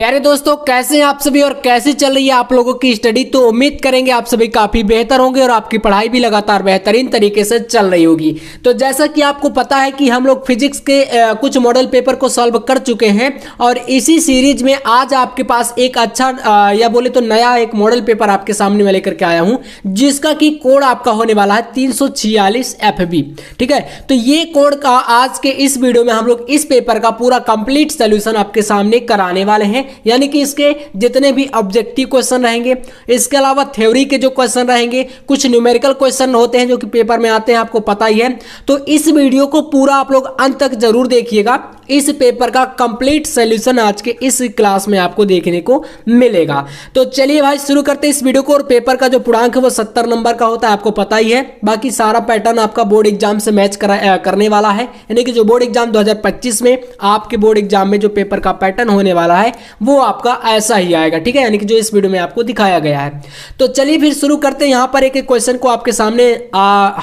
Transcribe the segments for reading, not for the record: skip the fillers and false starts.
प्यारे दोस्तों, कैसे हैं आप सभी और कैसे चल रही है आप लोगों की स्टडी। तो उम्मीद करेंगे आप सभी काफ़ी बेहतर होंगे और आपकी पढ़ाई भी लगातार बेहतरीन तरीके से चल रही होगी। तो जैसा कि आपको पता है कि हम लोग फिजिक्स के कुछ मॉडल पेपर को सॉल्व कर चुके हैं और इसी सीरीज में आज आपके पास एक अच्छा या बोले तो नया एक मॉडल पेपर आपके सामने मैं लेकर के आया हूँ, जिसका कि कोड आपका होने वाला है 346 FB। ठीक है, तो ये कोड का आज के इस वीडियो में हम लोग इस पेपर का पूरा कंप्लीट सोल्यूशन आपके सामने कराने वाले हैं। यानी कि इसके जितने भी ऑब्जेक्टिव क्वेश्चन रहेंगे, इसके अलावा थ्योरी के जो क्वेश्चन रहेंगे, कुछ न्यूमेरिकल क्वेश्चन होते हैं जो कि पेपर में आते हैं, आपको पता ही है। तो इस वीडियो को पूरा आप लोग अंत तक जरूर देखिएगा। इस पेपर का कंप्लीट सॉल्यूशन आज के इस क्लास में आपको देखने को मिलेगा। तो चलिए भाई शुरू करते हैं इस वीडियो को। और पेपर का जो पूर्णांक है वो 70 नंबर का होता है, आपको पता ही है। बाकी सारा पैटर्न आपका बोर्ड एग्जाम से मैच करने वाला है। यानी कि जो बोर्ड एग्जाम 2025 में आपके बोर्ड एग्जाम में जो पेपर का पैटर्न होने वाला है वो आपका ऐसा ही आएगा। ठीक है, यानी कि जो इस वीडियो में आपको दिखाया गया है। तो चलिए फिर शुरू करते हैं। यहाँ पर एक एक क्वेश्चन को आपके सामने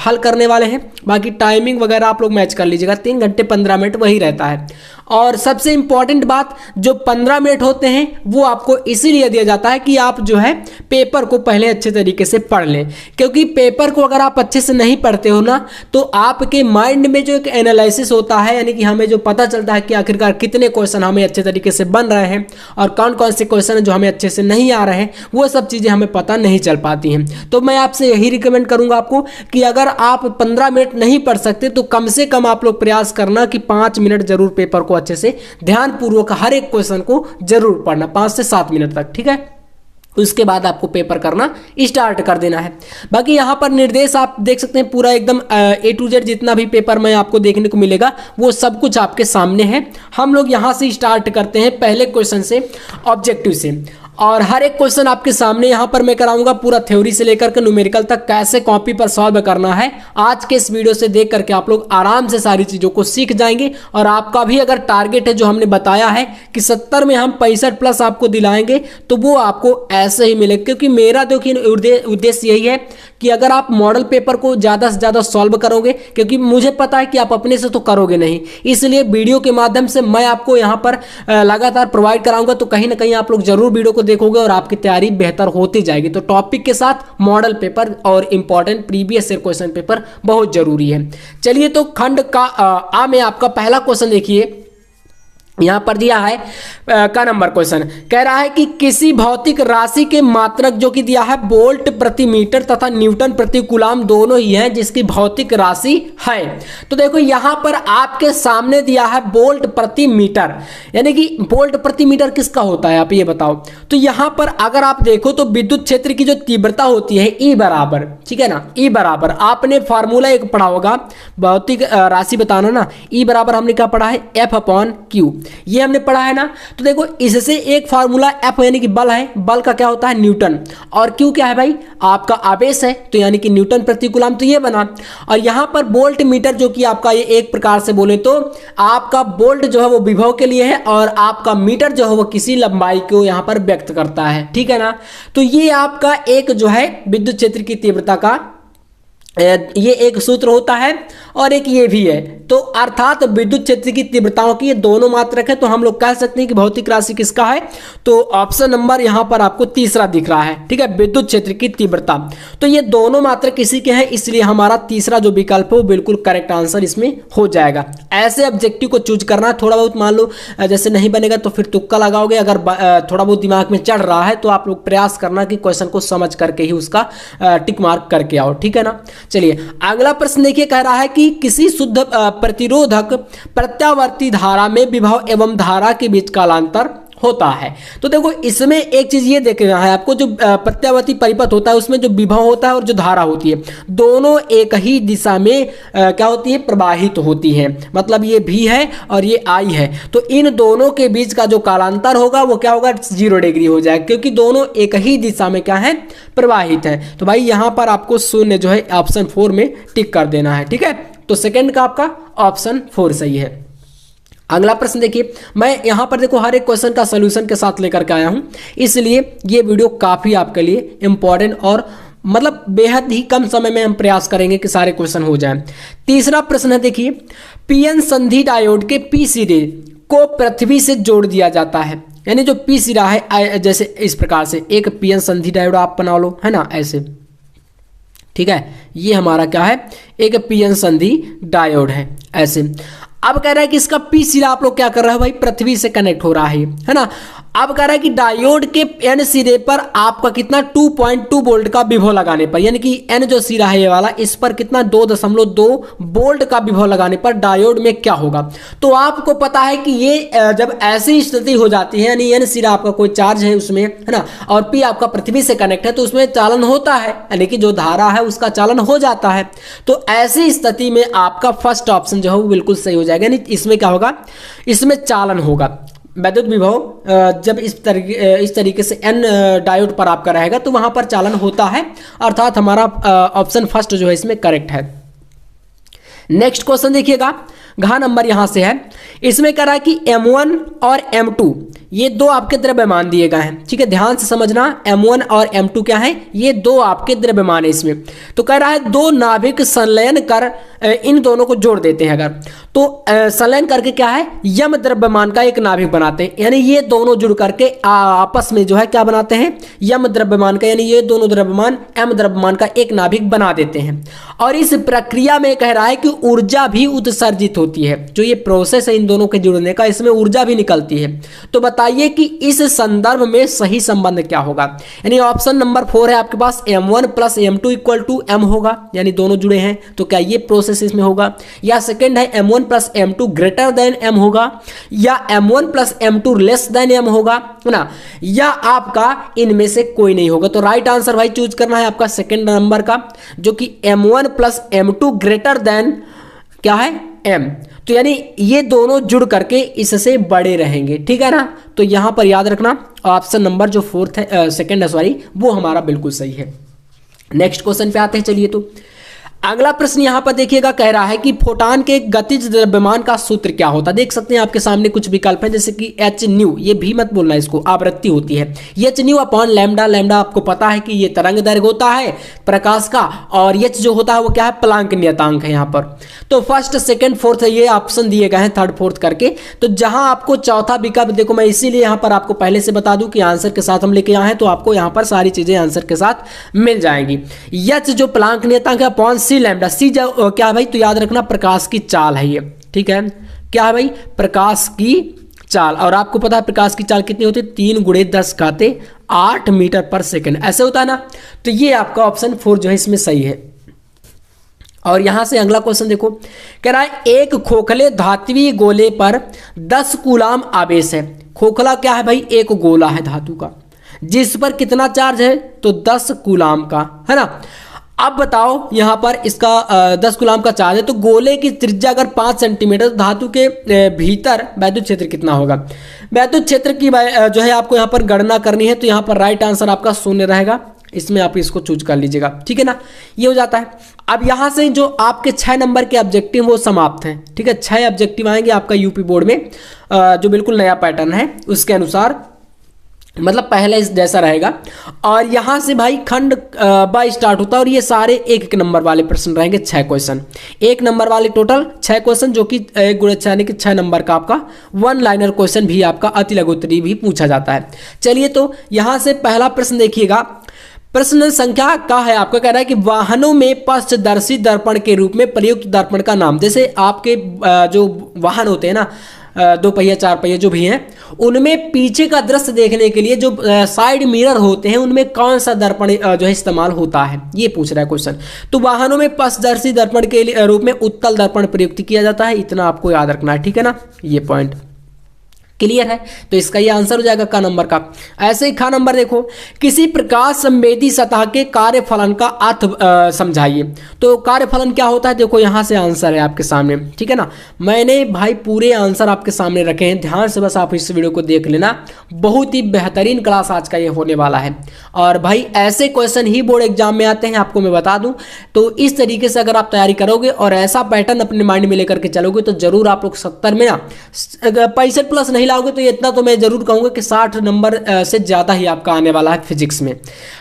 हल करने वाले हैं। बाकी टाइमिंग वगैरह आप लोग मैच कर लीजिएगा, 3 घंटे 15 मिनट वही रहता है। और सबसे इंपॉर्टेंट बात, जो 15 मिनट होते हैं वो आपको इसीलिए दिया जाता है कि आप जो है पेपर को पहले अच्छे तरीके से पढ़ लें। क्योंकि पेपर को अगर आप अच्छे से नहीं पढ़ते हो ना, तो आपके माइंड में जो एक एनालिसिस होता है, यानी कि हमें जो पता चलता है कि आखिरकार कितने क्वेश्चन हमें अच्छे तरीके से बन रहे हैं और कौन कौन से क्वेश्चन है जो हमें अच्छे से नहीं आ रहे हैं, वो सब चीज़ें हमें पता नहीं चल पाती हैं। तो मैं आपसे यही रिकमेंड करूंगा आपको कि अगर आप 15 मिनट नहीं पढ़ सकते तो कम से कम आप लोग प्रयास करना कि 5 मिनट जरूर पेपर को अच्छे से ध्यानपूर्वक हर एक क्वेश्चन को जरूर पढ़ना, 5 से 7 मिनट तक। ठीक है, उसके बाद आपको पेपर करना स्टार्ट कर देना है। बाकी यहाँ पर निर्देश आप देख सकते हैं, पूरा एकदम A to Z जितना भी पेपर में आपको देखने को मिलेगा वो सब कुछ आपके सामने है। हम लोग यहाँ से स्टार्ट करते हैं पहले क्वेश्चन से, ऑब्जेक्टिव से। और हर एक क्वेश्चन आपके सामने यहाँ पर मैं कराऊंगा, पूरा थ्योरी से लेकर के न्यूमेरिकल तक कैसे कॉपी पर सॉल्व करना है। आज के इस वीडियो से देख करके आप लोग आराम से सारी चीज़ों को सीख जाएंगे। और आपका भी अगर टारगेट है जो हमने बताया है कि 70 में हम 65 प्लस आपको दिलाएंगे, तो वो आपको ऐसे ही मिलेगा। क्योंकि मेरा देखिए उद्देश्य यही है कि अगर आप मॉडल पेपर को ज़्यादा से ज़्यादा सॉल्व करोगे, क्योंकि मुझे पता है कि आप अपने से तो करोगे नहीं, इसलिए वीडियो के माध्यम से मैं आपको यहाँ पर लगातार प्रोवाइड कराऊंगा। तो कहीं ना कहीं आप लोग जरूर वीडियो को देखोगे और आपकी तैयारी बेहतर होती जाएगी। तो टॉपिक के साथ मॉडल पेपर और important previous year question paper बहुत जरूरी है। चलिए, तो खंड का आ में आपका पहला क्वेश्चन देखिए, यहाँ पर दिया है का नंबर क्वेश्चन कह रहा है कि किसी भौतिक राशि के मात्रक जो कि दिया है वोल्ट प्रति मीटर तथा न्यूटन प्रति कूलाम दोनों ही हैं, जिसकी भौतिक राशि है। तो देखो यहाँ पर आपके सामने दिया है वोल्ट प्रति मीटर, यानी कि वोल्ट प्रति मीटर किसका होता है आप ये बताओ। तो यहाँ पर अगर आप देखो तो विद्युत क्षेत्र की जो तीव्रता होती है E बराबर, ठीक है ना, E बराबर आपने फार्मूला एक पढ़ा होगा, भौतिक राशि बताना ना, E बराबर हमने क्या पढ़ा है, F/Q, ये हमने पढ़ा है ना। तो देखो इससे एक फार्मूला F यानी कि बल है, बल का क्या होता है न्यूटन, और Q क्या है भाई, आपका आवेश है, तो यानी कि न्यूटन प्रति कूलाम, तो ये बना। और यहाँ पर वोल्ट मीटर जो कि आपका ये एक प्रकार से बोले तो आपका वोल्ट जो है वो विभव के लिए है और आपका मीटर जो है वो किसी लंबाई को यहाँ पर व्यक्त करता है। ठीक है ना, तो ये आपका एक जो है विद्युत क्षेत्र की तीव्रता का ये एक सूत्र होता है और एक ये भी है। तो अर्थात विद्युत क्षेत्र की तीव्रताओं की ये दोनों मात्रक है। तो हम लोग कह सकते हैं कि भौतिक राशि किसका है, तो ऑप्शन नंबर यहाँ पर आपको तीसरा दिख रहा है। ठीक है, विद्युत क्षेत्र की तीव्रता, तो ये दोनों मात्रक किसी के हैं, इसलिए हमारा तीसरा जो विकल्प है वो बिल्कुल करेक्ट आंसर इसमें हो जाएगा। ऐसे ऑब्जेक्टिव को चूज करना, थोड़ा बहुत मान लो जैसे नहीं बनेगा तो फिर तुक्का लगाओगे, अगर थोड़ा बहुत दिमाग में चढ़ रहा है तो आप लोग प्रयास करना कि क्वेश्चन को समझ करके ही उसका टिक मार्क करके आओ। ठीक है ना, चलिए अगला प्रश्न देखिए, कह रहा है कि किसी शुद्ध प्रतिरोधक प्रत्यावर्ती धारा में विभव एवं धारा के बीच कालांतर होता है। तो देखो इसमें एक चीज ये देखना है आपको, जो प्रत्यावर्ती परिपथ होता है उसमें जो विभव होता है और जो धारा होती है दोनों एक ही दिशा में क्या होती है, प्रवाहित होती है। मतलब ये V है और ये I है, तो इन दोनों के बीच का जो कालांतर होगा वो क्या होगा, 0 डिग्री हो जाएगा, क्योंकि दोनों एक ही दिशा में क्या है, प्रवाहित है। तो भाई यहाँ पर आपको शून्य जो है ऑप्शन 4 में टिक कर देना है। ठीक है, तो सेकेंड का आपका ऑप्शन 4 सही है। अगला प्रश्न देखिए, मैं यहाँ पर देखो हर एक क्वेश्चन का सोल्यूशन के साथ लेकर के आया हूँ, इसलिए ये वीडियो काफ़ी आपके लिए इम्पोर्टेंट और मतलब बेहद ही कम समय में हम प्रयास करेंगे कि सारे क्वेश्चन हो जाएं। तीसरा प्रश्न है देखिए, पीएन संधि डायोड के पी सीरीज को पृथ्वी से जोड़ दिया जाता है। यानी जो पी सिरा है जैसे इस प्रकार से एक पीएन संधि डायोड आप बना लो, है ना, ऐसे, ठीक है। ये हमारा क्या है, एक पीएन संधि डायोड है ऐसे। अब कह रहा है कि इसका पी सिरा आप लोग क्या कर रहे हो भाई, पृथ्वी से कनेक्ट हो रहा है ना। अब कह रहा है कि डायोड के एन सिरे पर आपका कितना 2.2 वोल्ट का विभव लगाने पर, यानी कि एन जो सिरा है ये वाला, इस पर कितना 2.2 वोल्ट का विभव लगाने पर डायोड में क्या होगा। तो आपको पता है कि ये जब ऐसी स्थिति हो जाती है, यानी एन सिरा आपका कोई चार्ज है उसमें, है ना, और पी आपका पृथ्वी से कनेक्ट है, तो उसमें चालन होता है, यानी कि जो धारा है उसका चालन हो जाता है। तो ऐसी स्थिति में आपका फर्स्ट ऑप्शन जो है वो बिल्कुल सही हो जाएगा। यानी इसमें क्या होगा, इसमें चालन होगा। वैद्युत विभव जब इस तरीके से एन डायोड पर आपका रहेगा तो वहां पर चालन होता है, अर्थात हमारा ऑप्शन फर्स्ट जो है इसमें करेक्ट है। नेक्स्ट क्वेश्चन देखिएगा, घ नंबर यहां से है, इसमें कह रहा है कि M1 और M2 ये दो आपके द्रव्यमान दिए गए हैं, ठीक है, ध्यान से समझना। M1 और M2 क्या है, ये दो आपके द्रव्यमान है इसमें। तो कह रहा है दो नाभिक संलयन कर इन दोनों को जोड़ देते हैं अगर, तो संलयन करके क्या है, यम द्रव्यमान का एक नाभिक बनाते हैं, यानी ये दोनों जुड़ करके आपस में जो है क्या बनाते हैं, यम द्रव्यमान का, यानी ये दोनों द्रव्यमान एम द्रव्यमान का एक नाभिक बना देते हैं। और इस प्रक्रिया में कह रहा है कि ऊर्जा भी उत्सर्जित होती है, जो ये प्रोसेस है इन दोनों के जुड़ने का, इसमें ऊर्जा भी निकलती है। तो बताइए कि इस संदर्भ में सही संबंध क्या होगा। यानी ऑप्शन नंबर 4 है आपके पास, M1 plus M2 equal to M होगा, यानी दोनों जुड़े हैं, तो क्या ये प्रोसेस इसमें होगा। या सेकंड है M1 plus M2 greater than M होगा, या M1 plus M2 less than M होगा, है ना, या आपका इनमें से कोई नहीं होगा। तो राइट आंसर भाई चूज करना है आपका सेकंड नंबर का, जो कि M1 plus M2 greater than क्या है, M। तो यानी ये दोनों जुड़ करके इससे बड़े रहेंगे, ठीक है ना। तो यहां पर याद रखना ऑप्शन नंबर जो फोर्थ है, सेकंड है सॉरी, वो हमारा बिल्कुल सही है। नेक्स्ट क्वेश्चन पे आते हैं, चलिए। तो अगला प्रश्न यहां पर देखिएगा, कह रहा है कि फोटान के गतिज द्रव्यमान का सूत्र क्या होता है। देख सकते हैं आपके सामने कुछ विकल्प हैं, जैसे कि एच न्यू, ये भी मत बोलना, इसको आवृत्ति होती है, H new upon lambda. Lambda आपको पता है कि ये तरंग दैर्घ्य होता है प्रकाश का, और एच जो होता है वो क्या है, प्लांक नियतांक है यहाँ पर। तो फर्स्ट सेकंड फोर्थ ये ऑप्शन दिए गए हैं, थर्ड फोर्थ करके। तो जहां आपको चौथा विकल्प, देखो मैं इसीलिए यहाँ पर आपको पहले से बता दूं कि आंसर के साथ हम लेके आए हैं, तो आपको यहाँ पर सारी चीजें आंसर के साथ मिल जाएंगी। एच जो प्लांक नियतांक है अपॉन सी लैम्डा, सी क्या है भाई, तो याद रखना प्रकाश की चाल है ये, ठीक है, क्या है भाई, प्रकाश की चाल। और आपको पता है प्रकाश की चाल कितनी होती है, 3 × 10⁸ मीटर पर सेकंड, ऐसे होता है ना। तो ये आपका ऑप्शन 4 जो है इसमें सही है। और यहां से अगला क्वेश्चन देखो, कह रहा है एक खोखले धात्विक गोले पर 10 कूलाम आवेश है। खोखला क्या है भाई, एक गोला है धातु का, जिस पर कितना चार्ज है, तो 10 कूलाम का, है ना। अब बताओ यहां पर इसका 10 कूलाम का चार्ज है, तो गोले की त्रिज्या अगर 5 सेंटीमीटर, धातु के भीतर वैद्युत क्षेत्र कितना होगा। वैद्युत क्षेत्र की जो है आपको यहां पर गणना करनी है, तो यहां पर राइट आंसर आपका 0 रहेगा, इसमें आप इसको चूज कर लीजिएगा, ठीक है ना, ये हो जाता है। अब यहां से जो आपके 6 नंबर के ऑब्जेक्टिव वो समाप्त हैं, ठीक है, 6 ऑब्जेक्टिव आएंगे आपका यूपी बोर्ड में, जो बिल्कुल नया पैटर्न है उसके अनुसार, मतलब पहले इस जैसा रहेगा। और यहां से भाई खंड बाय स्टार्ट होता है, और ये सारे 1-1 नंबर वाले प्रश्न रहेंगे, 6 क्वेश्चन, 1 नंबर वाले टोटल 6 क्वेश्चन, जो कि 1 × 6 यानी कि 6 नंबर का आपका 1 लाइनर क्वेश्चन भी आपका अति लघु उत्तरीय भी पूछा जाता है। चलिए तो यहां से पहला प्रश्न देखिएगा, प्रश्न संख्या का है आपका, कह रहा है कि वाहनों में पश्चदर्शी दर्पण के रूप में प्रयुक्त दर्पण का नाम। जैसे आपके जो वाहन होते हैं ना, 2 पहिया 4 पहिया जो भी हैं, उनमें पीछे का दृश्य देखने के लिए जो साइड मिरर होते हैं, उनमें कौन सा दर्पण जो है इस्तेमाल होता है, ये पूछ रहा है क्वेश्चन। तो वाहनों में पश्चदर्शी दर्पण के रूप में उत्तल दर्पण प्रयुक्त किया जाता है, इतना आपको याद रखना है, ठीक है ना, ये पॉइंट क्लियर है। तो इसका ये आंसर हो जाएगा का नंबर का। ऐसे ही खा नंबर देखो, किसी प्रकाश संवेदी सतह के कार्यफलन का अर्थ समझाइए। तो कार्यफलन क्या होता है, देखो यहां से आंसर है आपके सामने, ठीक है ना। मैंने भाई पूरे आंसर आपके सामने रखे हैं, ध्यान से बस आप इस वीडियो को देख लेना, बहुत ही बेहतरीन क्लास आज का ये होने वाला है। और भाई ऐसे क्वेश्चन ही बोर्ड एग्जाम में आते हैं, आपको मैं बता दूं। तो इस तरीके से अगर आप तैयारी करोगे और ऐसा पैटर्न अपने माइंड में लेकर के चलोगे, तो जरूर आप लोग 70 में ना 65+ नहीं मिलाओगे तो ये इतना तो मैं जरूर कहूंगा कि 60 नंबर से ज़्यादा ही आपका आने वाला है फिजिक्स में।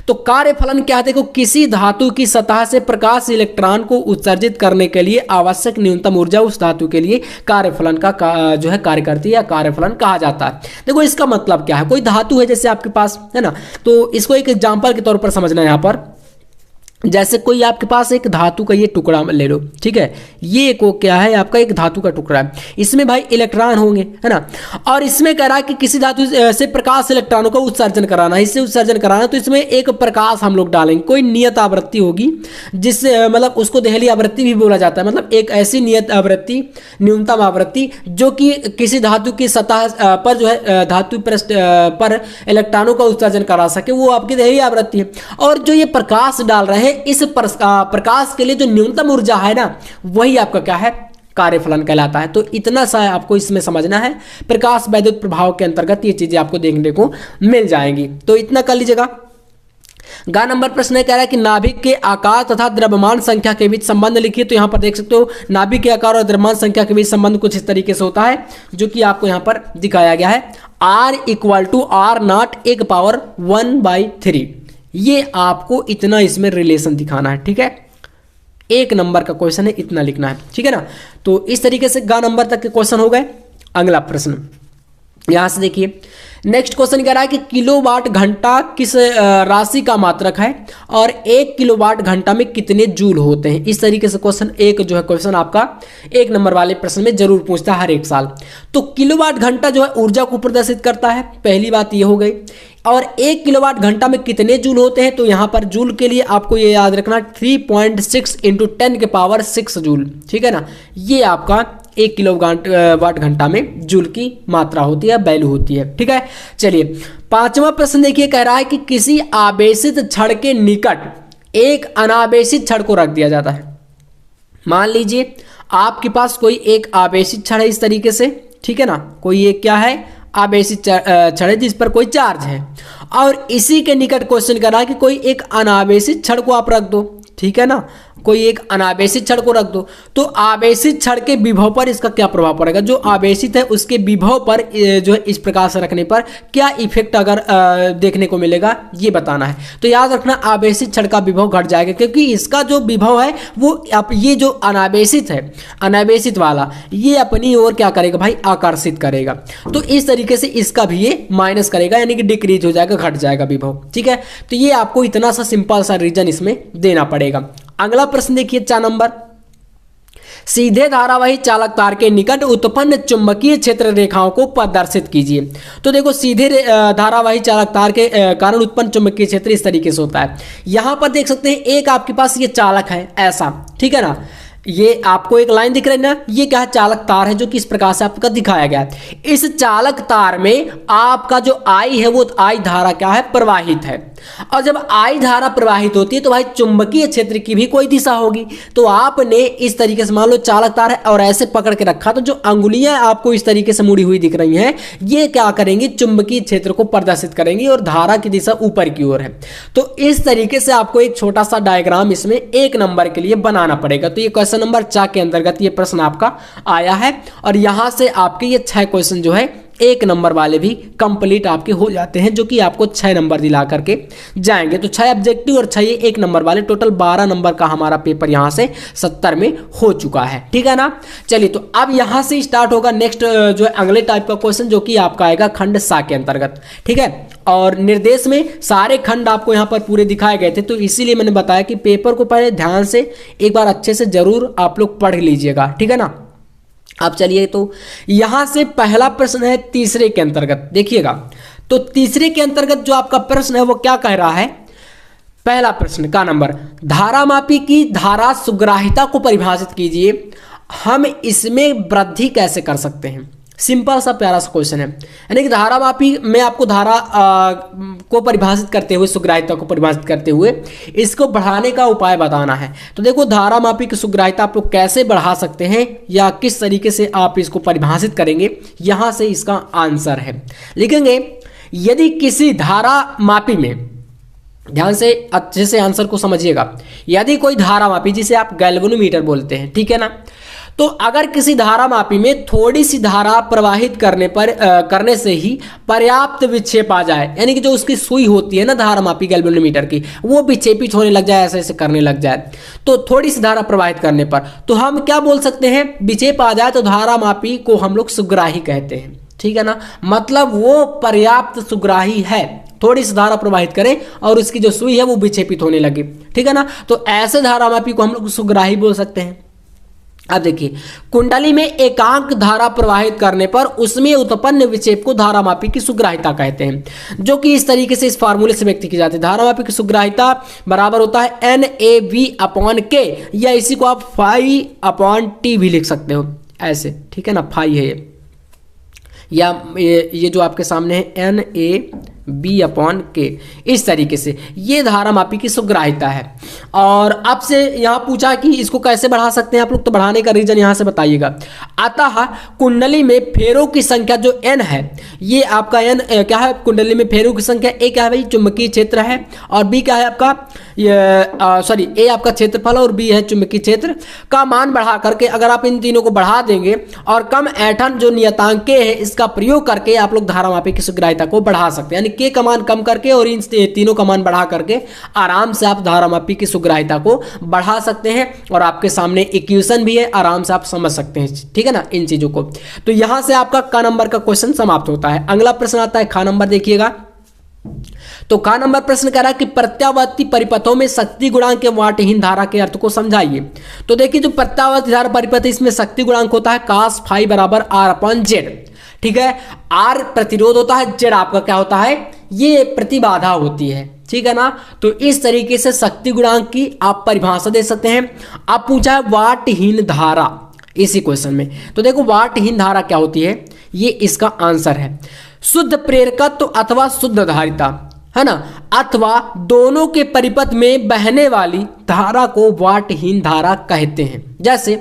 तो कार्यफलन क्या है, देखो किसी धातु की सतह से प्रकाश इलेक्ट्रॉन को उत्सर्जित करने के लिए आवश्यक न्यूनतम ऊर्जा उस धातु के लिए कार्यफलन का जो है कार्य करती है या कार्यफलन कहा जाता है। देखो इसका मतलब क्या है, कोई धातु है जैसे आपके पास है ना, तो इसको एक एग्जाम्पल के तौर पर समझना है यहाँ पर। जैसे कोई आपके पास एक धातु का ये टुकड़ा ले लो, ठीक है, ये को क्या है आपका एक धातु का टुकड़ा है, इसमें भाई इलेक्ट्रॉन होंगे है ना, और इसमें कह रहा है कि किसी धातु से प्रकाश इलेक्ट्रॉनों का उत्सर्जन कराना है, इससे उत्सर्जन कराना, तो इसमें एक प्रकाश हम लोग डालेंगे, कोई नियत आवृत्ति होगी जिससे मतलब उसको देहली आवृत्ति भी बोला जाता है, मतलब एक ऐसी नियत आवृत्ति, न्यूनतम आवृत्ति जो कि किसी धातु की सतह पर जो है धातु पृष्ठ पर इलेक्ट्रॉनों का उत्सर्जन करा सके, वो आपकी देहली आवृत्ति है। और जो ये प्रकाश डाल रहे हैं इस प्रकाश के लिए जो न्यूनतम ऊर्जा है ना, वही आपका क्या है, कार्यफलन कहलाता है। तो इतना सा आपको इसमें समझना है, प्रकाश वैद्युत प्रभाव के अंतर्गत ये चीजें आपको देखने को मिल जाएंगी, तो इतना कर लीजिएगा। गा नंबर प्रश्न है, कह रहा है कि नाभिक के आकार तथा द्रव्यमान संख्या के बीच संबंध लिखिए। तो यहां पर देख सकते हो नाभिक के आकार और द्रव्यमान संख्या के बीच संबंध कुछ इस तरीके से होता है, जो कि आपको यहां पर दिखाया गया है। R = R0 एक पावर 1/3, ये आपको इतना इसमें रिलेशन दिखाना है, ठीक है, एक नंबर का क्वेश्चन है, इतना लिखना है, ठीक है ना। तो इस तरीके से गा नंबर तक के क्वेश्चन हो गए। अगला प्रश्न यहां से देखिए, नेक्स्ट क्वेश्चन कह रहा है कि किलोवाट घंटा किस राशि का मात्रक है और 1 किलोवाट घंटा में कितने जूल होते हैं। इस तरीके से क्वेश्चन एक जो है क्वेश्चन आपका 1 नंबर वाले प्रश्न में जरूर पूछता है हर एक साल। तो किलोवाट घंटा जो है ऊर्जा को प्रदर्शित करता है, पहली बात ये हो गई। और 1 किलोवाट घंटा में कितने जूल होते हैं, तो यहाँ पर जूल के लिए आपको ये याद रखना 3.6 × 10⁻6 जूल, ठीक है ना। ये आपका 1 किलोवाट घंटा में जूल की मात्रा होती है, वैल्यू होती है, ठीक है। चलिए 5वां प्रश्न देखिए, कह रहा है कि किसी आवेशित छड़ के निकट एक अनावेशित छड़ को रख दिया जाता है। मान लीजिए आपके पास कोई एक आवेशित छड़ है इस तरीके से, ठीक है ना, कोई एक क्या है आवेशित छड़ है जिस पर कोई चार्ज है, और इसी के निकट क्वेश्चन कर रहा है कि कोई एक अनावेशित छड़ को आप रख दो, ठीक है ना, कोई एक अनावेशित छड़ को रख दो। तो आवेशित छड़ के विभव पर इसका क्या प्रभाव पड़ेगा, जो आवेशित है उसके विभव पर जो है इस प्रकार से रखने पर क्या इफेक्ट अगर देखने को मिलेगा, ये बताना है। तो याद रखना आवेशित छड़ का विभव घट जाएगा, क्योंकि इसका जो विभव है वो ये जो अनावेशित है, अनावेशित वाला, ये अपनी ओर क्या करेगा भाई, आकर्षित करेगा। तो इस तरीके से इसका भी ये माइनस करेगा, यानी कि डिक्रीज हो जाएगा, घट जाएगा विभव, ठीक है। तो ये आपको इतना सा सिंपल सा रीजन इसमें देना पड़ेगा। अगला प्रश्न देखिए 4 नंबर, सीधे धारावाही चालक तार के निकट उत्पन्न चुंबकीय क्षेत्र रेखाओं को प्रदर्शित कीजिए। तो देखो सीधे धारावाही चालक तार के कारण उत्पन्न चुंबकीय क्षेत्र इस तरीके से होता है। यहां पर देख सकते हैं एक आपके पास ये चालक है ऐसा, ठीक है ना, ये आपको एक लाइन दिख रही है ना, ये क्या है, चालक तार है, जो कि इस प्रकार से आपका दिखाया गया है। इस चालक तार में आपका जो आई है वो आई धारा क्या है, प्रवाहित है, और जब आई धारा प्रवाहित होती है तो भाई चुंबकीय क्षेत्र की भी कोई दिशा होगी। तो आपने इस तरीके से मान लो चालक तार है और ऐसे पकड़ के रखा, तो जो अंगुलियां आपको इस तरीके से मुड़ी हुई दिख रही हैं, ये क्या करेंगी, चुंबकीय क्षेत्र को प्रदर्शित करेंगी और धारा की दिशा ऊपर की ओर है। तो इस तरीके से आपको एक छोटा सा डायग्राम इसमें 1 नंबर के लिए बनाना पड़ेगा। तो ये क्वेश्चन नंबर 4 के अंतर्गत ये प्रश्न आपका आया है, और यहां से आपके ये 6 क्वेश्चन जो है 1 नंबर वाले भी कंप्लीट आपके हो जाते हैं, जो कि आपको 6 नंबर दिला करके जाएंगे। तो 6 ऑब्जेक्टिव और 6 1 नंबर वाले, टोटल 12 नंबर का हमारा पेपर यहां से 70 में हो चुका है, ठीक है ना। चलिए तो अब यहां से स्टार्ट होगा नेक्स्ट जो है अगले टाइप का क्वेश्चन, जो कि आपका आएगा खंड सा के अंतर्गत, ठीक है। और निर्देश में सारे खंड आपको यहाँ पर पूरे दिखाए गए थे, तो इसीलिए मैंने बताया कि पेपर को पहले ध्यान से एक बार अच्छे से जरूर आप लोग पढ़ लीजिएगा, ठीक है ना। अब चलिए तो यहां से पहला प्रश्न है तीसरे के अंतर्गत, देखिएगा। तो तीसरे के अंतर्गत जो आपका प्रश्न है वो क्या कह रहा है, पहला प्रश्न का नंबर, धारामापी की धारा सुग्राहिता को परिभाषित कीजिए, हम इसमें वृद्धि कैसे कर सकते हैं। सिंपल सा प्यारा सा क्वेश्चन है, यानी कि धारामापी में आपको धारा को परिभाषित करते हुए, सुग्राहिता को परिभाषित करते हुए इसको बढ़ाने का उपाय बताना है। तो देखो धारामापी की सुग्राहिता आप लोग कैसे बढ़ा सकते हैं या किस तरीके से आप इसको परिभाषित करेंगे, यहां से इसका आंसर है। लिखेंगे यदि किसी धारामापी में, ध्यान से अच्छे से आंसर को समझिएगा, यदि कोई धारामापी जिसे आप गैल्वेनोमीटर बोलते हैं, ठीक है ना, तो अगर किसी धारा मापी में थोड़ी सी धारा प्रवाहित करने से ही पर्याप्त विक्षेप आ जाए, यानी कि जो उसकी सुई होती है ना धारा मापी गैल्वेनोमीटर की, वो विक्षेपित होने लग जाए, ऐसे ऐसे करने लग जाए, तो थोड़ी सी धारा प्रवाहित करने पर तो हम क्या बोल सकते हैं, विक्षेप आ जाए तो धारा मापी को हम लोग सुग्राही कहते हैं। ठीक है ना, मतलब वो पर्याप्त सुग्राही है, थोड़ी सी धारा प्रवाहित करे और उसकी जो सुई है वो विक्षेपित होने लगे। ठीक है ना, तो ऐसे धारामापी को हम लोग सुग्राही बोल सकते हैं। अब देखिए, कुंडली में एकांक धारा प्रवाहित करने पर उसमें उत्पन्न विक्षेप को धारामापी की सुग्राहिता कहते हैं, जो कि इस तरीके से इस फार्मूले से व्यक्त की जाती है। धारामापी की सुग्राहिता बराबर होता है NAV/K, या इसी को आप φ/T भी लिख सकते हो ऐसे। ठीक है ना, फाई है ये, या ये जो आपके सामने है NAB/K, इस तरीके से ये धारामापी की सुग्राहिता है। और आपसे यहाँ पूछा कि इसको कैसे बढ़ा सकते हैं आप लोग, तो बढ़ाने का रीजन यहाँ से बताइएगा। अतः कुंडली में फेरों की संख्या जो N है, ये आपका N क्या है, कुंडली में फेरों की संख्या A क्या है भाई, चुंबकीय क्षेत्र है, और B क्या है आपका, A आपका क्षेत्रफल और B है चुंबकीय क्षेत्र का मान बढ़ा करके, अगर आप इन तीनों को बढ़ा देंगे और कम ऐंठन जो नियतांक K है इसका प्रयोग करके आप लोग धारामापी की सुग्राहिता को बढ़ा सकते हैं, यानी K का मान कम करके और इन तीनों का मान बढ़ा करके आराम से आप धारामापी की सुग्राहिता को बढ़ा सकते हैं। और आपके सामने इक्वेशन भी है, आराम से आप समझ सकते हैं। ठीक है ना, इन चीजों को। तो यहां से आपका क नंबर का क्वेश्चन समाप्त होता है। अगला प्रश्न आता है ख नंबर, देखिएगा। तो क नंबर प्रश्न कह रहा है कि प्रत्यावर्ती परिपथों में शक्ति गुणांक के वाटहीन धारा के अर्थ को समझाइए। तो देखिए, जो प्रत्यावर्ती धारा परिपथ है इसमें शक्ति गुणांक होता है cos φ बराबर R/Z। ठीक है, R प्रतिरोध होता है, Z आपका क्या होता है, ये प्रतिबाधा होती है। ठीक है ना, तो इस तरीके से शक्ति गुणांक की आप परिभाषा दे सकते हैं। अब पूछा है वाटहीन धारा इसी क्वेश्चन में, तो देखो वाटहीन धारा क्या होती है, ये इसका आंसर है शुद्ध प्रेरकत्व अथवा शुद्ध धारिता, है ना, अथवा दोनों के परिपथ में बहने वाली धारा को वाटहीन धारा कहते हैं। जैसे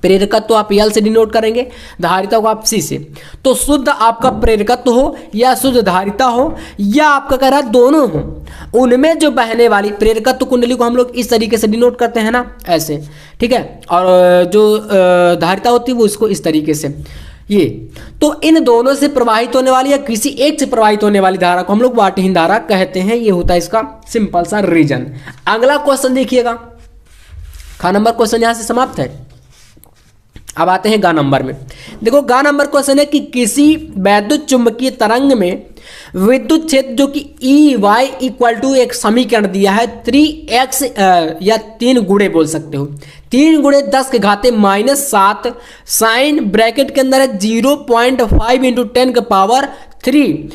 प्रेरकत्व आप L से डिनोट करेंगे, धारिता को आप C से। तो शुद्ध आपका प्रेरकत्व हो या शुद्ध धारिता हो या आपका कह रहा है दोनों हो, उनमें जो बहने वाली प्रेरकत्व कुंडली को हम लोग इस तरीके से डिनोट करते हैं ना, ऐसे। ठीक है, और जो धारिता होती है वो इसको इस तरीके से, ये। तो इन दोनों से प्रवाहित होने वाली या किसी एक से प्रवाहित होने वाली धारा को हम लोग वाटहीन धारा कहते हैं। ये होता है इसका सिंपल सा रीजन। अगला क्वेश्चन देखिएगा, ख नंबर क्वेश्चन यहां से समाप्त है। अब आते हैं ग नंबर में। देखो, ग नंबर क्वेश्चन है कि किसी वैद्युत चुंबकीय तरंग में विद्युत क्षेत्र जो कि EY इक्वल टू एक समीकरण दिया है 3x या 3 गुणे बोल सकते हो, 3 गुणे 10 के घाते -7 साइन ब्रैकेट के अंदर है 0.5 इंटू 10 के पावर 3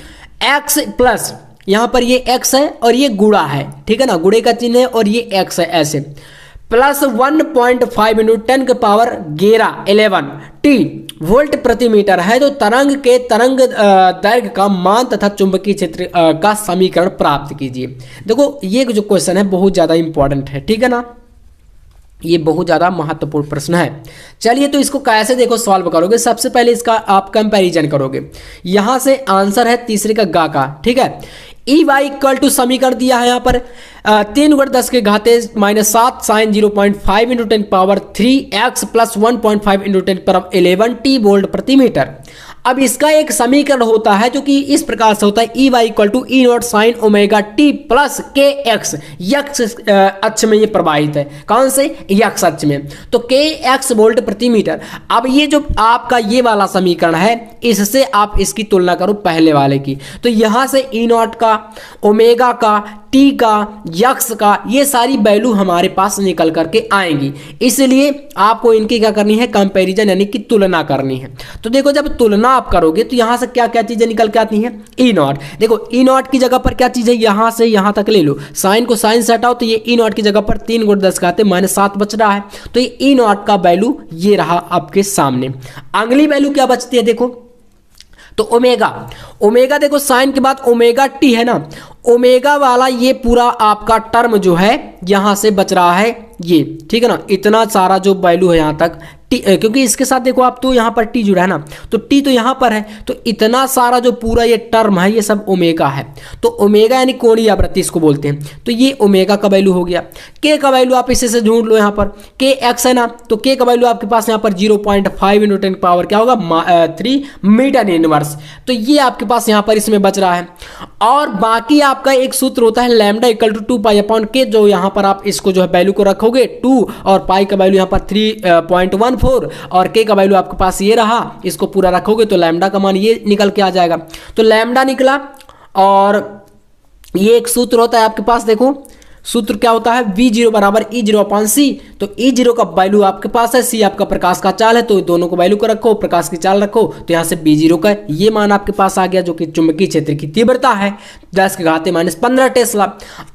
x प्लस, यहाँ पर ये x है और ये गुणा है। ठीक है ना, गुणे का चिन्ह है और ये x है ऐसे, प्लस 1.5 इंटू 10 के पावर 11 t वोल्ट प्रति मीटर है। तो तरंग के तरंग दैर्घ्य का मान तथा चुंबकीय क्षेत्र का समीकरण प्राप्त कीजिए। देखो, ये जो क्वेश्चन है बहुत ज़्यादा इंपॉर्टेंट है। ठीक है ना, ये बहुत ज़्यादा महत्वपूर्ण प्रश्न है। चलिए, तो इसको कैसे देखो सॉल्व करोगे। सबसे पहले इसका आप कंपैरिजन करोगे। यहाँ से आंसर है तीसरे का गा का। ठीक है, EY इक्वल टू समीकरण दिया है यहाँ पर 3 गुणे 10 के घाते -7 sine 0.5 into 10 power 3x plus 1.5 into 10 power 11 t volt प्रति मीटर। अब इसका एक समीकरण होता है जो कि इस प्रकार से होता है EY equal to E0 sine omega t plus KX, यक्ष अक्ष में ये प्रवाहित है। कौन से, यक्ष अक्ष में, तो KX वोल्ट प्रति मीटर। अब ये जो आपका ये वाला समीकरण है, इससे आप इसकी तुलना करो पहले वाले की। तो यहाँ से E0 का, ओमेगा का, T का, यक्ष का, ये सारी वैल्यू हमारे पास निकल करके आएंगी। इसलिए आपको इनकी क्या करनी है, कंपैरिजन यानी कि तुलना करनी है। तो देखो, जब तुलना आप करोगे तो यहाँ से क्या क्या चीजें निकल के आती हैं, E0। देखो, E0 की जगह पर क्या चीज है, यहाँ से यहाँ तक ले लो, साइन को साइन से हटाओ तो ये E0 की जगह पर 3 गुणे 10 घाते -7 बच रहा है। तो ये E0 का वैल्यू ये रहा आपके सामने। अगली वैल्यू क्या बचती है, देखो, तो ओमेगा, ओमेगा देखो साइन के बाद ओमेगा टी है ना, ओमेगा वाला ये पूरा आपका टर्म जो है यहां से बच रहा है ये। ठीक है ना, इतना सारा जो वैल्यू है यहां तक क्योंकि इसके साथ देखो आप, तो यहाँ पर टी जुड़ा है ना, तो टी तो यहाँ पर है, तो इतना सारा जो पूरा ये टर्म है ये सब ओमेगा है। तो ओमेगा यानी कोणीय आवृत्ति इसको बोलते हैं, तो ये ओमेगा का वैल्यू हो गया। के का वैल्यू आप इसे से ढूंढ लो, यहाँ पर के एक्स है ना, तो के का वैल्यू आपके पास यहाँ पर 0.5 × 10 पावर क्या होगा 3 मीटर इनवर्स। तो ये आपके पास यहाँ पर इसमें बच रहा है। और बाकी आपका एक सूत्र होता है लैम्डा इक्वल टू 2π/k, जो यहाँ पर आप इसको जो है वैल्यू को रखोगे 2 और पाई का वैल्यू यहाँ पर 3.14 और के का वैल्यू आपके पास ये रहा, इसको पूरा रखोगे तो लैम्डा का मान ये निकल के आ जाएगा। तो लैम्डा निकला। और ये एक सूत्र होता है आपके पास, देखो सूत्र क्या होता है, V0 बराबर E0/c। तो E0 का वैल्यू आपके पास है, C आपका प्रकाश का चाल है, तो दोनों को वैल्यू को रखो, प्रकाश की चाल रखो, तो यहाँ से B0 का ये मान आपके पास आ गया, जो कि चुंबकीय क्षेत्र की तीव्रता है 10⁻⁻15 टेस्ला।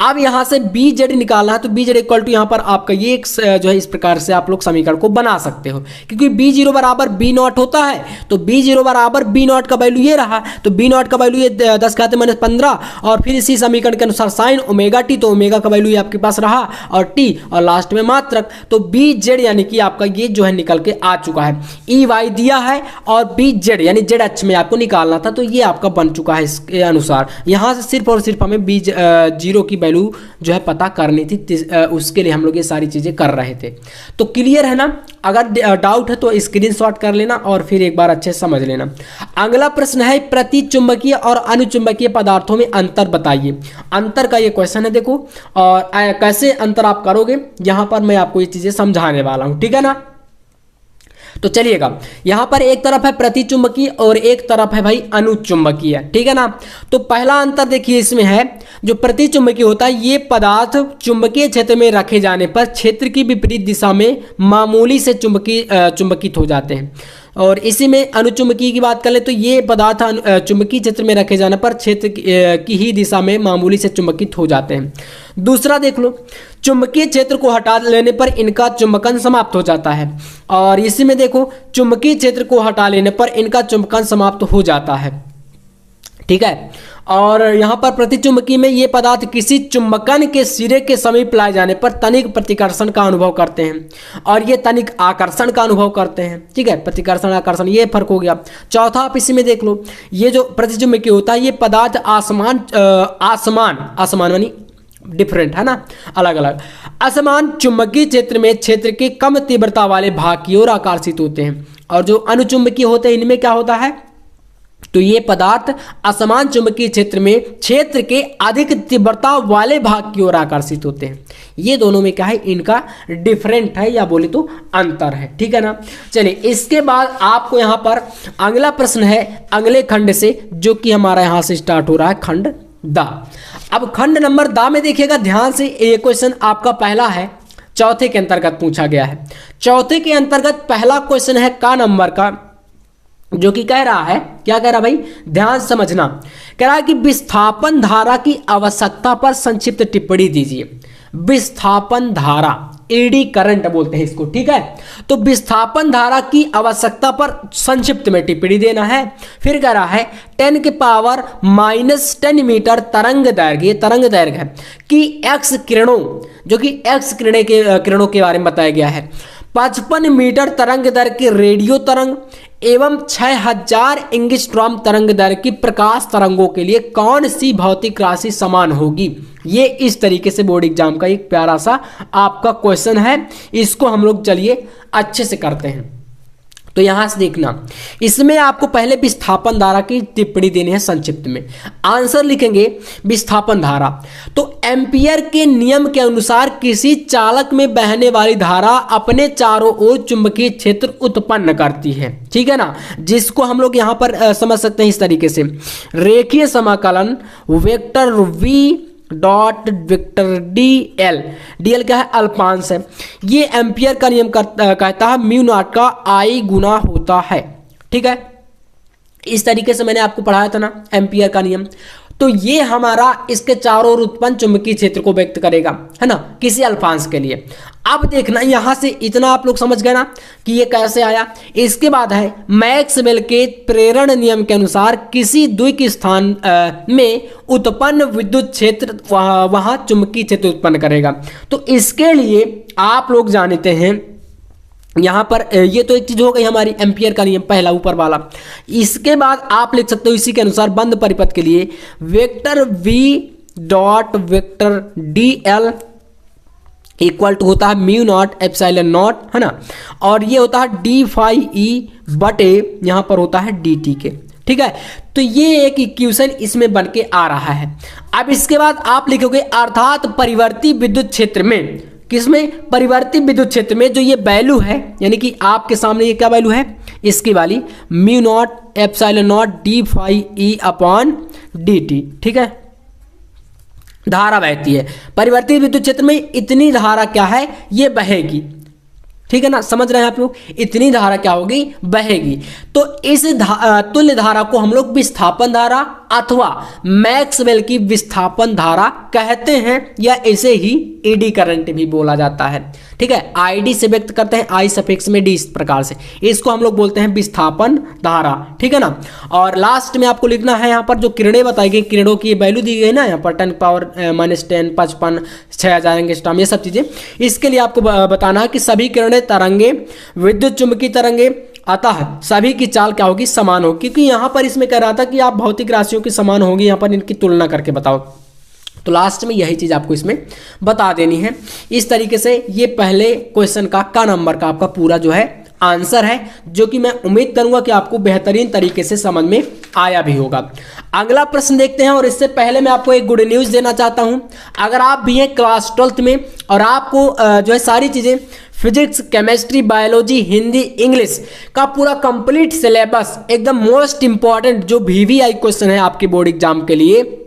अब यहाँ से BZ निकालना है, तो BZ इक्वल टू यहाँ पर आपका ये एक जो है इस प्रकार से आप लोग समीकरण को बना सकते हो, क्योंकि B0 बराबर B0 होता है, तो B0 बराबर B0 का वैल्यू ये रहा, तो B0 का वैल्यू ये 10⁻⁻15 और फिर इसी समीकरण के अनुसार साइन ओमेगा टी, तो ओमेगा का वैल्यू आपके पास रहा और टी और लास्ट में मात्रक, तो BZ यानी कि आपका ये जो है निकल के आ चुका है। EY दिया है और BZ यानी Z अक्ष में आपको निकालना था, तो ये आपका बन चुका है इसके अनुसार। यहाँ से सिर्फ और सिर्फ हमें B0 की वैल्यू जो है पता करनी थी, उसके लिए हम लोग ये सारी चीजें कर रहे थे। तो क्लियर है ना? अगर डाउट है तो स्क्रीनशॉट कर लेना और फिर एक बार अच्छे से समझ लेना। अगला प्रश्न है प्रति चुंबकीय और अनुचुंबकीय पदार्थों में अंतर बताइए। अंतर का ये क्वेश्चन है, देखो, और कैसे अंतर आप करोगे यहां पर मैं आपको ये चीजें समझाने वाला हूं, ठीक है ना? तो चलिएगा, यहां पर एक तरफ है प्रतिचुंबकीय और एक तरफ है भाई अनुचुंबकीय, ठीक है ना? तो पहला अंतर देखिए इसमें है, जो प्रतिचुंबकीय होता है ये पदार्थ चुंबकीय क्षेत्र में रखे जाने पर क्षेत्र की विपरीत दिशा में मामूली से चुंबकित हो जाते हैं। और इसी में अनुचुंबकीय की बात कर ले तो ये पदार्थ चुंबकीय क्षेत्र में रखे जाने पर क्षेत्र की ही दिशा में मामूली से चुंबकित हो जाते हैं। दूसरा देख लो, चुंबकीय क्षेत्र को हटा लेने पर इनका चुंबकन समाप्त हो जाता है। और इसी में देखो, चुंबकीय क्षेत्र को हटा लेने पर इनका चुंबकन समाप्त हो जाता है, ठीक है। और यहाँ पर प्रतिचुंबकीय में ये पदार्थ किसी चुंबकन के सिरे के समीप लाए जाने पर तनिक प्रतिकर्षण का अनुभव करते हैं और ये तनिक आकर्षण का अनुभव करते हैं, ठीक है। प्रतिकर्षण आकर्षण ये फर्क हो गया। चौथा आप इसी में देख लो, ये जो प्रतिचुंबकीय होता है ये पदार्थ आसमान यानी डिफरेंट है ना, अलग अलग असमान चुंबकीय क्षेत्र में क्षेत्र के कम तीव्रता वाले भाग की ओर आकर्षित होते हैं। और जो अनुचुंबकीय होते हैं इनमें क्या होता है, तो ये पदार्थ असमान चुंबकीय क्षेत्र में क्षेत्र के अधिक तीव्रता वाले भाग की ओर आकर्षित होते हैं। ये दोनों में क्या है, इनका डिफरेंट है या बोले तो अंतर है, ठीक है ना। चलिए, इसके बाद आपको यहाँ पर अगला प्रश्न है अगले खंड से, जो कि हमारा यहाँ से स्टार्ट हो रहा है खंड दा। अब खंड नंबर दा में देखिएगा ध्यान से, ये क्वेश्चन आपका पहला है, चौथे के अंतर्गत पूछा गया है। चौथे के अंतर्गत पहला क्वेश्चन है का नंबर का, जो कि कह रहा है, क्या कह रहा भाई, ध्यान समझना। कह रहा है कि विस्थापन धारा की आवश्यकता पर संक्षिप्त टिप्पणी दीजिए। विस्थापन धारा, एडी करंट बोलते हैं इसको, ठीक है। तो विस्थापन धारा की आवश्यकता पर संक्षिप्त में टिप्पणी देना है। फिर कह रहा है 10⁻⁻10 मीटर तरंग दैर्घ्य, ये तरंग दैर्घ्य है कि एक्स किरणों, जो कि एक्स किरणों के बारे में बताया गया है, 55 मीटर तरंग दैर्घ्य की रेडियो तरंग एवं 6000 एंगस्ट्रॉम तरंग दैर्घ्य की प्रकाश तरंगों के लिए कौन सी भौतिक राशि समान होगी। ये इस तरीके से बोर्ड एग्जाम का एक प्यारा सा आपका क्वेश्चन है। इसको हम लोग चलिए अच्छे से करते हैं। तो यहां से देखना, इसमें आपको पहले विस्थापन धारा की टिप्पणी देनी है संक्षिप्त में। आंसर लिखेंगे विस्थापन धारा, तो एम्पियर के नियम के अनुसार किसी चालक में बहने वाली धारा अपने चारों ओर चुंबकीय क्षेत्र उत्पन्न करती है, ठीक है ना। जिसको हम लोग यहां पर समझ सकते हैं इस तरीके से, रेखीय समाकलन vector v dot vector dl, dl क्या है, अल्पांश है। ये एम्पियर का नियम कहता है म्यू नॉट का I गुना होता है, ठीक है। इस तरीके से मैंने आपको पढ़ाया था ना एम्पियर का नियम। तो ये हमारा इसके चारों ओर उत्पन्न चुंबकीय क्षेत्र को व्यक्त करेगा, है ना, किसी अल्पांश के लिए। अब देखना, यहां से इतना आप लोग समझ गए ना कि ये कैसे आया। इसके बाद है मैक्सवेल के प्रेरण नियम के अनुसार किसी द्विक स्थान में उत्पन्न विद्युत क्षेत्र वहां चुंबकीय क्षेत्र उत्पन्न करेगा। तो इसके लिए आप लोग जानते हैं यहाँ पर ये तो एक चीज हो गई हमारी एम्पियर का नियम पहला ऊपर वाला। इसके बाद आप लिख सकते हो इसी के अनुसार बंद परिपथ के लिए vector v dot vector dl equal to होता है म्यू नॉट एप्सिलॉन नॉट, है ना, और ये होता है डी फाई ई बटे यहाँ पर होता है डी टी के। ठीक है, तो ये एक इक्वेशन इसमें बन के आ रहा है। अब इसके बाद आप लिखोगे अर्थात परिवर्ती विद्युत क्षेत्र में, किसमें, परिवर्ती विद्युत क्षेत्र में जो ये वैल्यू है, यानी कि आपके सामने ये क्या वैल्यू है, इसकी वाली mu naught epsilon naught D phi E upon D T. ठीक है, धारा बहती है परिवर्ती विद्युत क्षेत्र में, इतनी धारा क्या है, ये बहेगी। ठीक है ना, समझ रहे हैं आप लोग, इतनी धारा क्या होगी, बहेगी। तो इस तुल्य धारा को हम लोग विस्थापन धारा अथवा मैक्सवेल की विस्थापन धारा कहते हैं, या इसे ही ईडी करंट भी बोला जाता है। ठीक है, आईडी से व्यक्त करते हैं, आई सफिक्स में डी, इस प्रकार से इसको हम लोग बोलते हैं विस्थापन धारा। ठीक है ना, और लास्ट में आपको लिखना है यहाँ पर जो किरणें बताई गई, किरणों की वैल्यू दी गई ना यहाँ पर 10 पावर -10, 55, 6000 एंगस्ट्रॉम, ये सब चीजें। इसके लिए आपको बताना है कि सभी किरणें तरंगे विद्युत चुंबकीय तरंगे, अतः सभी की चाल क्या होगी, समान होगी। क्योंकि यहाँ पर इसमें कह रहा था कि आप भौतिक राशियों की समान होगी, यहाँ पर इनकी तुलना करके बताओ, तो लास्ट में यही चीज आपको इसमें बता देनी है। इस तरीके से ये पहले क्वेश्चन का नंबर का आपका पूरा जो है आंसर है, जो कि मैं उम्मीद करूंगा कि आपको बेहतरीन तरीके से समझ में आया भी होगा। अगला प्रश्न देखते हैं, और इससे पहले मैं आपको एक गुड न्यूज देना चाहता हूं। अगर आप भी हैं क्लास 12th में और आपको जो है सारी चीजें physics, chemistry, biology, Hindi, English का पूरा कंप्लीट सिलेबस, एकदम मोस्ट इंपॉर्टेंट जो VVI क्वेश्चन है आपके बोर्ड एग्जाम के लिए,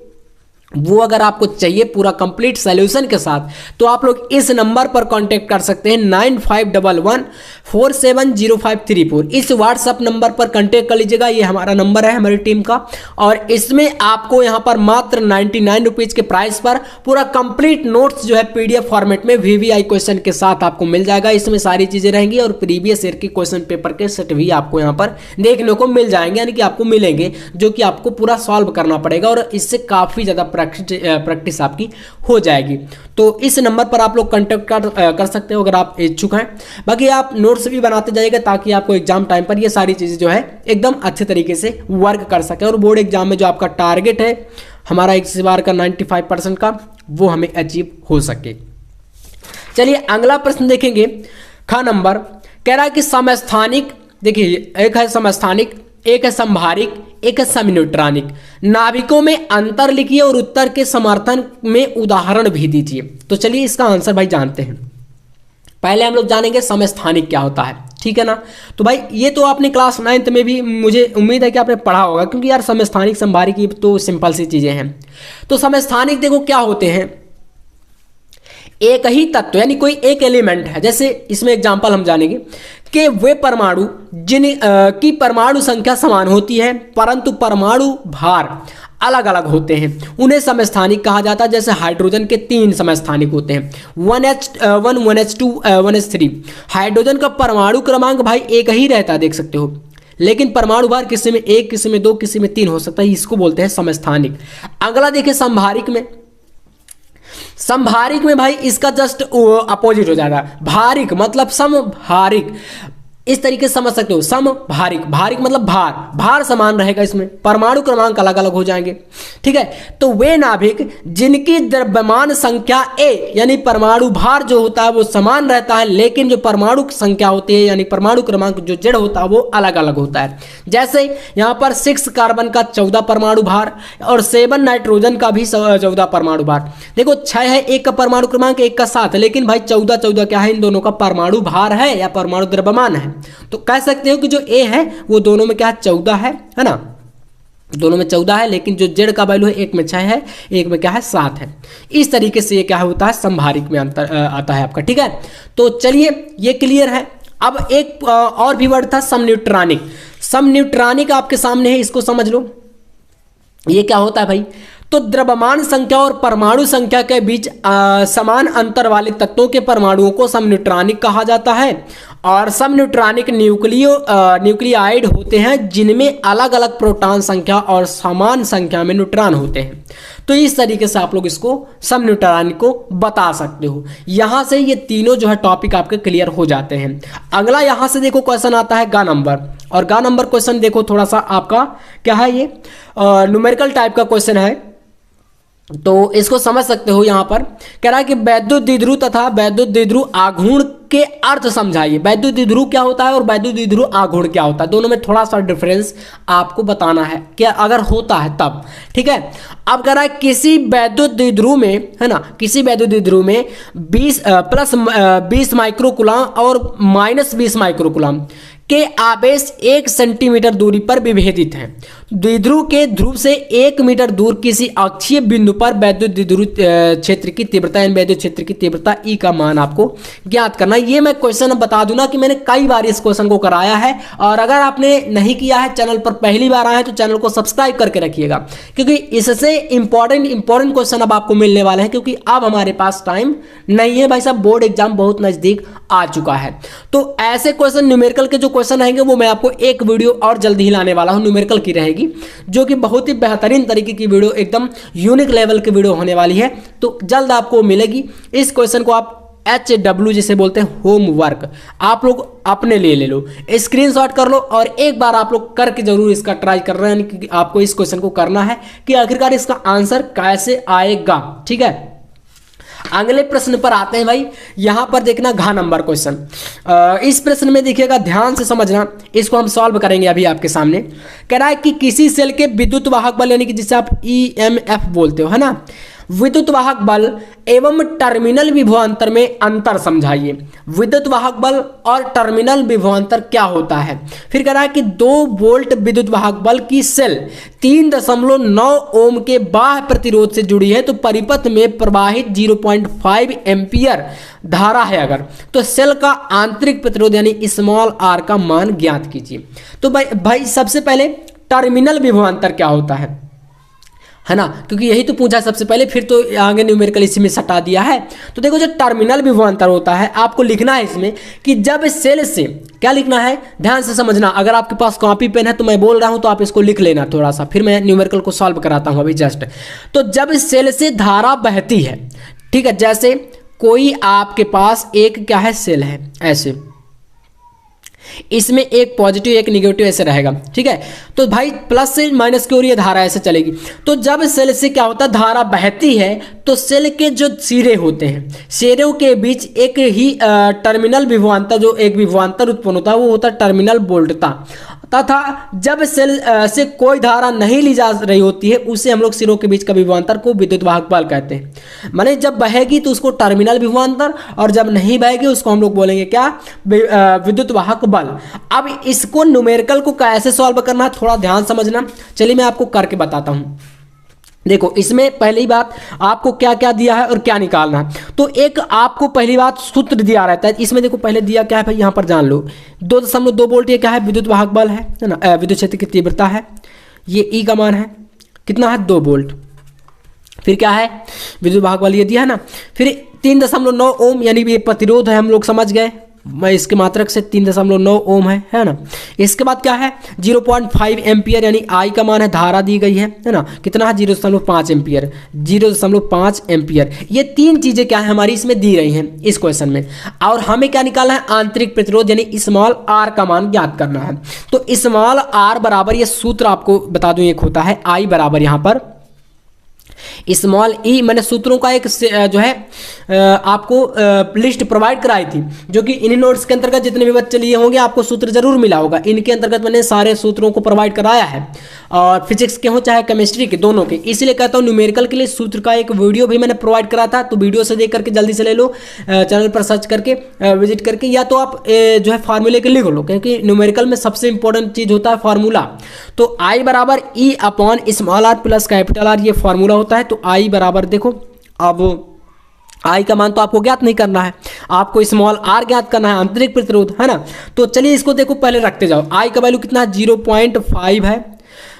वो अगर आपको चाहिए पूरा कंप्लीट सॉल्यूशन के साथ, तो आप लोग इस नंबर पर कांटेक्ट कर सकते हैं 9511470534। इस व्हाट्सएप नंबर पर कांटेक्ट कर लीजिएगा, ये हमारा नंबर है हमारी टीम का, और इसमें आपको यहाँ पर मात्र 99 रुपीज़ के प्राइस पर पूरा कंप्लीट नोट्स जो है PDF फॉर्मेट में VVI क्वेश्चन के साथ आपको मिल जाएगा। इसमें सारी चीज़ें रहेंगी और प्रीवियस ईयर के क्वेश्चन पेपर के सेट भी आपको यहाँ पर देखने को मिल जाएंगे, यानी कि आपको मिलेंगे, जो कि आपको पूरा सॉल्व करना पड़ेगा, और इससे काफ़ी ज़्यादा प्रैक्टिस आपकी हो जाएगी। तो इस नंबर पर आप लोग कांटेक्ट कर सकते हो अगर आप इच्छुक हैं। बाकी आप नोट्स भी बनाते जाइएगा ताकि आपको एग्जाम टाइम पर ये सारी चीज़ें जो है एकदम अच्छे तरीके से वर्क कर सके, और बोर्ड एग्जाम में जो आपका टारगेट है हमारा इस बार का 95% का, वो हमें अचीव हो सके। चलिए अगला प्रश्न देखेंगे। ख नंबर कह रहा है कि समस्थानिक, देखिए एक है समस्थानिक, एक है संभारिक, एक है समन्यूट्रॉनिक, नाभिकों में अंतर लिखिए और उत्तर के समर्थन में उदाहरण भी दीजिए। तो चलिए इसका आंसर भाई जानते हैं। पहले हम लोग जानेंगे समस्थानिक क्या होता है, ठीक है ना। तो भाई ये तो आपने क्लास 9th में भी मुझे उम्मीद है कि आपने पढ़ा होगा, क्योंकि यार समस्थानिक संभारिक की तो सिंपल सी चीजें हैं। तो समस्थानिक देखो क्या होते हैं, एक ही तत्व यानी कोई एक एलिमेंट है, जैसे इसमें एग्जांपल हम जानेंगे कि वे परमाणु जिन की परमाणु संख्या समान होती है परंतु परमाणु भार अलग अलग होते हैं, उन्हें समस्थानिक कहा जाता है। जैसे हाइड्रोजन के 3 समस्थानिक होते हैं, 1H1 1H2 1H3। हाइड्रोजन का परमाणु क्रमांक भाई एक ही रहता है, देख सकते हो, लेकिन परमाणु भार किसी में 1, किसी में 2, किसी में 3 हो सकता है, इसको बोलते हैं समस्थानिक। अगला देखिए संभारिक में, संभारिक में भाई इसका जस्ट अपोजिट हो जाएगा, भारिक मतलब समभारिक, इस तरीके से समझ सकते हो। समभारिक, भारिक मतलब भार, भार समान रहेगा, इसमें परमाणु क्रमांक अलग अलग हो जाएंगे, ठीक है। तो वे नाभिक जिनकी द्रव्यमान संख्या A यानी परमाणु भार जो होता है वो समान रहता है, लेकिन जो परमाणु संख्या होती है यानी परमाणु क्रमांक जो Z होता है वो अलग अलग होता है। जैसे यहाँ पर 6 कार्बन का 14 परमाणु भार और 7 नाइट्रोजन का भी 14 परमाणु भार। देखो 6 है, एक का परमाणु क्रमांक, एक का 7, लेकिन भाई 14 क्या है, इन दोनों का परमाणु भार है या परमाणु द्रव्यमान है। तो कह सकते हो कि जो A है वो दोनों में क्या है, 14 है ना, दोनों में 14 है, लेकिन जो Z का वैल्यू है एक में 6 है, एक में क्या है 7 है। इस तरीके से ये क्या होता है, संभारिक में अंतर आता है आपका, ठीक है। तो चलिए ये क्लियर है। अब एक और भी वर्ड था समन्यूट्रॉनिक। समन्यूट्रॉनिक आपके सामने है, इसको समझ लो ये क्या होता है भाई। तो द्रव्यमान संख्या और परमाणु संख्या के बीच समान अंतर वाले तत्वों के परमाणुओं को समन्यूट्रॉनिक कहा जाता है। और समन्यूट्रॉनिक न्यूक्लियाइड होते हैं जिनमें अलग अलग प्रोटॉन संख्या और समान संख्या में न्यूट्रॉन होते हैं। तो इस तरीके से आप लोग इसको समन्यूट्रॉनिक को बता सकते हो। यहां से ये तीनों जो है टॉपिक आपके क्लियर हो जाते हैं। अगला यहां से देखो क्वेश्चन आता है गा नंबर, और गा नंबर क्वेश्चन देखो थोड़ा सा आपका क्या है, ये न्यूमेरिकल टाइप का क्वेश्चन है, तो इसको समझ सकते हो। यहां पर कह रहा है कि वैद्युत द्विध्रुव तथा वैद्युत द्विध्रुव आघूर्ण के अर्थ समझाइए। वैद्युत द्विध्रुव क्या होता है और वैद्युत द्विध्रुव आघूर्ण क्या होता है, दोनों में थोड़ा सा डिफरेंस आपको बताना है क्या, अगर होता है तब। ठीक है, अब कह रहा है किसी वैद्युत द्विध्रुव में, है ना, किसी वैद्युत द्विध्रुव में 20 माइक्रोकूलम और -20 माइक्रोकूलम के आवेश 1 सेंटीमीटर दूरी पर विभेदित हैं। द्विध्रुव के ध्रुव से 1 मीटर दूर किसी अक्षीय बिंदु पर वैद्युत द्विध्रुव क्षेत्र की तीव्रता यानी वैद्युत क्षेत्र की तीव्रता E का मान आपको ज्ञात करना है। ये मैं क्वेश्चन बता दूं ना कि मैंने कई बार इस क्वेश्चन को कराया है, और अगर आपने नहीं किया है, चैनल पर पहली बार आए हैं तो चैनल को सब्सक्राइब करके रखिएगा, क्योंकि इससे इंपॉर्टेंट क्वेश्चन अब आपको मिलने वाले हैं, क्योंकि अब हमारे पास टाइम नहीं है भाई साहब, बोर्ड एग्जाम बहुत नजदीक आ चुका है। तो ऐसे क्वेश्चन न्यूमेरिकल के जो क्वेश्चन रहेंगे वो मैं आपको एक वीडियो और जल्दी ही लाने वाला हूं, न्यूमेरिकल की रहेगी, जो कि बहुत ही बेहतरीन तरीके की वीडियो, एकदम यूनिक लेवल की वीडियो होने वाली है। तो जल्द आपको मिलेगी। इस क्वेश्चन को आप HW जिसे बोलते हैं होमवर्क, आप लोग अपने लिए ले लो, स्क्रीनशॉट कर लो, और एक बार आप लोग करके जरूर इसका ट्राई कर रहे हैं, यानी कि आपको इस क्वेश्चन को करना है कि आखिरकार इसका आंसर कैसे आएगा। ठीक है, अगले प्रश्न पर आते हैं भाई। यहां पर देखना घ नंबर क्वेश्चन, इस प्रश्न में देखिएगा, ध्यान से समझना, इसको हम सॉल्व करेंगे अभी आपके सामने। कह रहा है कि किसी सेल के विद्युत वाहक बल यानी कि जिसे आप EMF बोलते हो, है ना, विद्युत वाहक बल एवं टर्मिनल विभवांतर में अंतर समझाइए। विद्युत वाहक बल और टर्मिनल विभवांतर क्या होता है। फिर कह रहा है कि 2 वोल्ट विद्युत वाहक बल की सेल 3.9 ओम के बाह्य प्रतिरोध से जुड़ी है, तो परिपथ में प्रवाहित 0.5 एम्पियर धारा है अगर, तो सेल का आंतरिक प्रतिरोध यानी स्मॉल r का मान ज्ञात कीजिए। तो भाई सबसे पहले टर्मिनल विभवांतर क्या होता है ना, क्योंकि यही तो पूछा सबसे पहले, फिर तो आगे न्यूमेरिकल इसी में सटा दिया है। तो देखो जो टर्मिनल विभवांतर होता है, आपको लिखना है इसमें कि जब सेल से, क्या लिखना है ध्यान से समझना, अगर आपके पास कॉपी पेन है तो मैं बोल रहा हूं तो आप इसको लिख लेना थोड़ा सा, फिर मैं न्यूमेरिकल को सॉल्व कराता हूं अभी जस्ट। तो जब सेल से धारा बहती है, ठीक है, जैसे कोई आपके पास एक क्या है सेल है ऐसे, इसमें एक पॉजिटिव एक निगेटिव ऐसे रहेगा, ठीक है, तो भाई प्लस से माइनस की ओर ये धारा ऐसे चलेगी। तो जब सेल से क्या होता है, धारा बहती है, तो सेल के जो सिरे होते हैं, सिरों के बीच एक ही टर्मिनल विभवांतर, जो एक विभवांतर उत्पन्न होता है वो होता है टर्मिनल वोल्टता, तथा जब सेल से कोई धारा नहीं ली जा रही होती है उसे हम लोग सिरों के बीच का विभवांतर को विद्युत वाहक बल कहते हैं। माने जब बहेगी तो उसको टर्मिनल विभवांतर, और जब नहीं बहेगी उसको हम लोग बोलेंगे क्या, विद्युत वाहक बल। अब इसको न्यूमेरिकल को कैसे सॉल्व करना है थोड़ा ध्यान समझना, चलिए मैं आपको करके बताता हूं। देखो इसमें पहली बात आपको क्या क्या दिया है और क्या निकालना है। तो एक आपको पहली बात सूत्र दिया रहता है, इसमें देखो पहले दिया क्या है भाई, यहाँ पर जान लो 2.2 वोल्ट, ये क्या है, विद्युत वाहक बल है ना, विद्युत क्षेत्र की तीव्रता है, ये E का मान है कितना है 2 वोल्ट। फिर क्या है, विद्युत वाहक बल ये दिया है ना, फिर 3.9 ओम यानी ये प्रतिरोध है, हम लोग समझ गए, मैं इसके मात्रक से 3.9 ओम है ना। इसके बाद क्या है 0.5 एम्पियर यानी I का मान है, धारा दी गई है ना, कितना है 0.5 एम्पियर, 0.5 एम्पियर। ये तीन चीजें क्या है हमारी इसमें दी रही हैं इस क्वेश्चन में, और हमें क्या निकालना है, आंतरिक प्रतिरोध यानी स्मॉल r का मान ज्ञात करना है। तो स्मॉल r बराबर, ये सूत्र आपको बता दूं एक होता है I बराबर यहाँ पर स्मॉल ई, मैंने सूत्रों का एक जो है आपको लिस्ट प्रोवाइड कराई थी, जो कि इन नोट्स के अंतर्गत जितने भी बच्चे लिए होंगे आपको सूत्र जरूर मिला होगा, इनके अंतर्गत मैंने सारे सूत्रों को प्रोवाइड कराया है, और फिजिक्स के हो चाहे केमिस्ट्री के, दोनों के। इसलिए कहता हूँ न्यूमेरिकल के लिए सूत्र का एक वीडियो भी मैंने प्रोवाइड करा था, तो वीडियो से देख करके जल्दी से ले लो, चैनल पर सर्च करके विजिट करके, या तो आप जो है फार्मूले के लिख लो, क्योंकि न्यूमेरिकल में सबसे इंपॉर्टेंट चीज होता है फार्मूला। तो I बराबर E upon small r plus capital R, ये फार्मूला होता है। तो I बराबर देखो, अब I का मान तो आपको ज्ञात नहीं करना है, आपको स्मॉल r ज्ञात करना है, आंतरिक प्रतिरोध, है ना। तो चलिए इसको देखो पहले रखते जाओ, I का वैल्यू कितना है 0.5 है,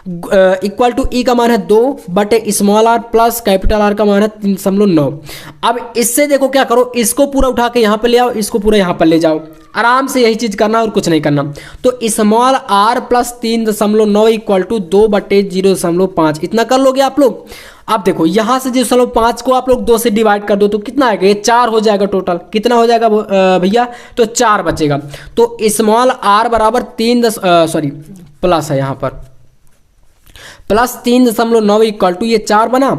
इक्वल टू ई का मान है 2 बटे small R plus capital R का मान है 3.9। अब इससे देखो क्या करो, इसको पूरा उठा के यहाँ पे ले आओ, इसको पूरा यहाँ पर ले जाओ, आराम से यही चीज करना और कुछ नहीं करना। तो small R plus 3.9 equal to 2 बटे 0.5 इतना कर लोगे आप लोग। अब देखो यहाँ से 0.5 को आप लोग 2 से डिवाइड कर दो तो कितना आएगा, ये 4 हो जाएगा टोटल। कितना हो जाएगा भैया, तो 4 बचेगा। तो स्मॉल आर बराबर प्लस है यहाँ पर प्लस 3.9 इक्वल टू ये 4 बना।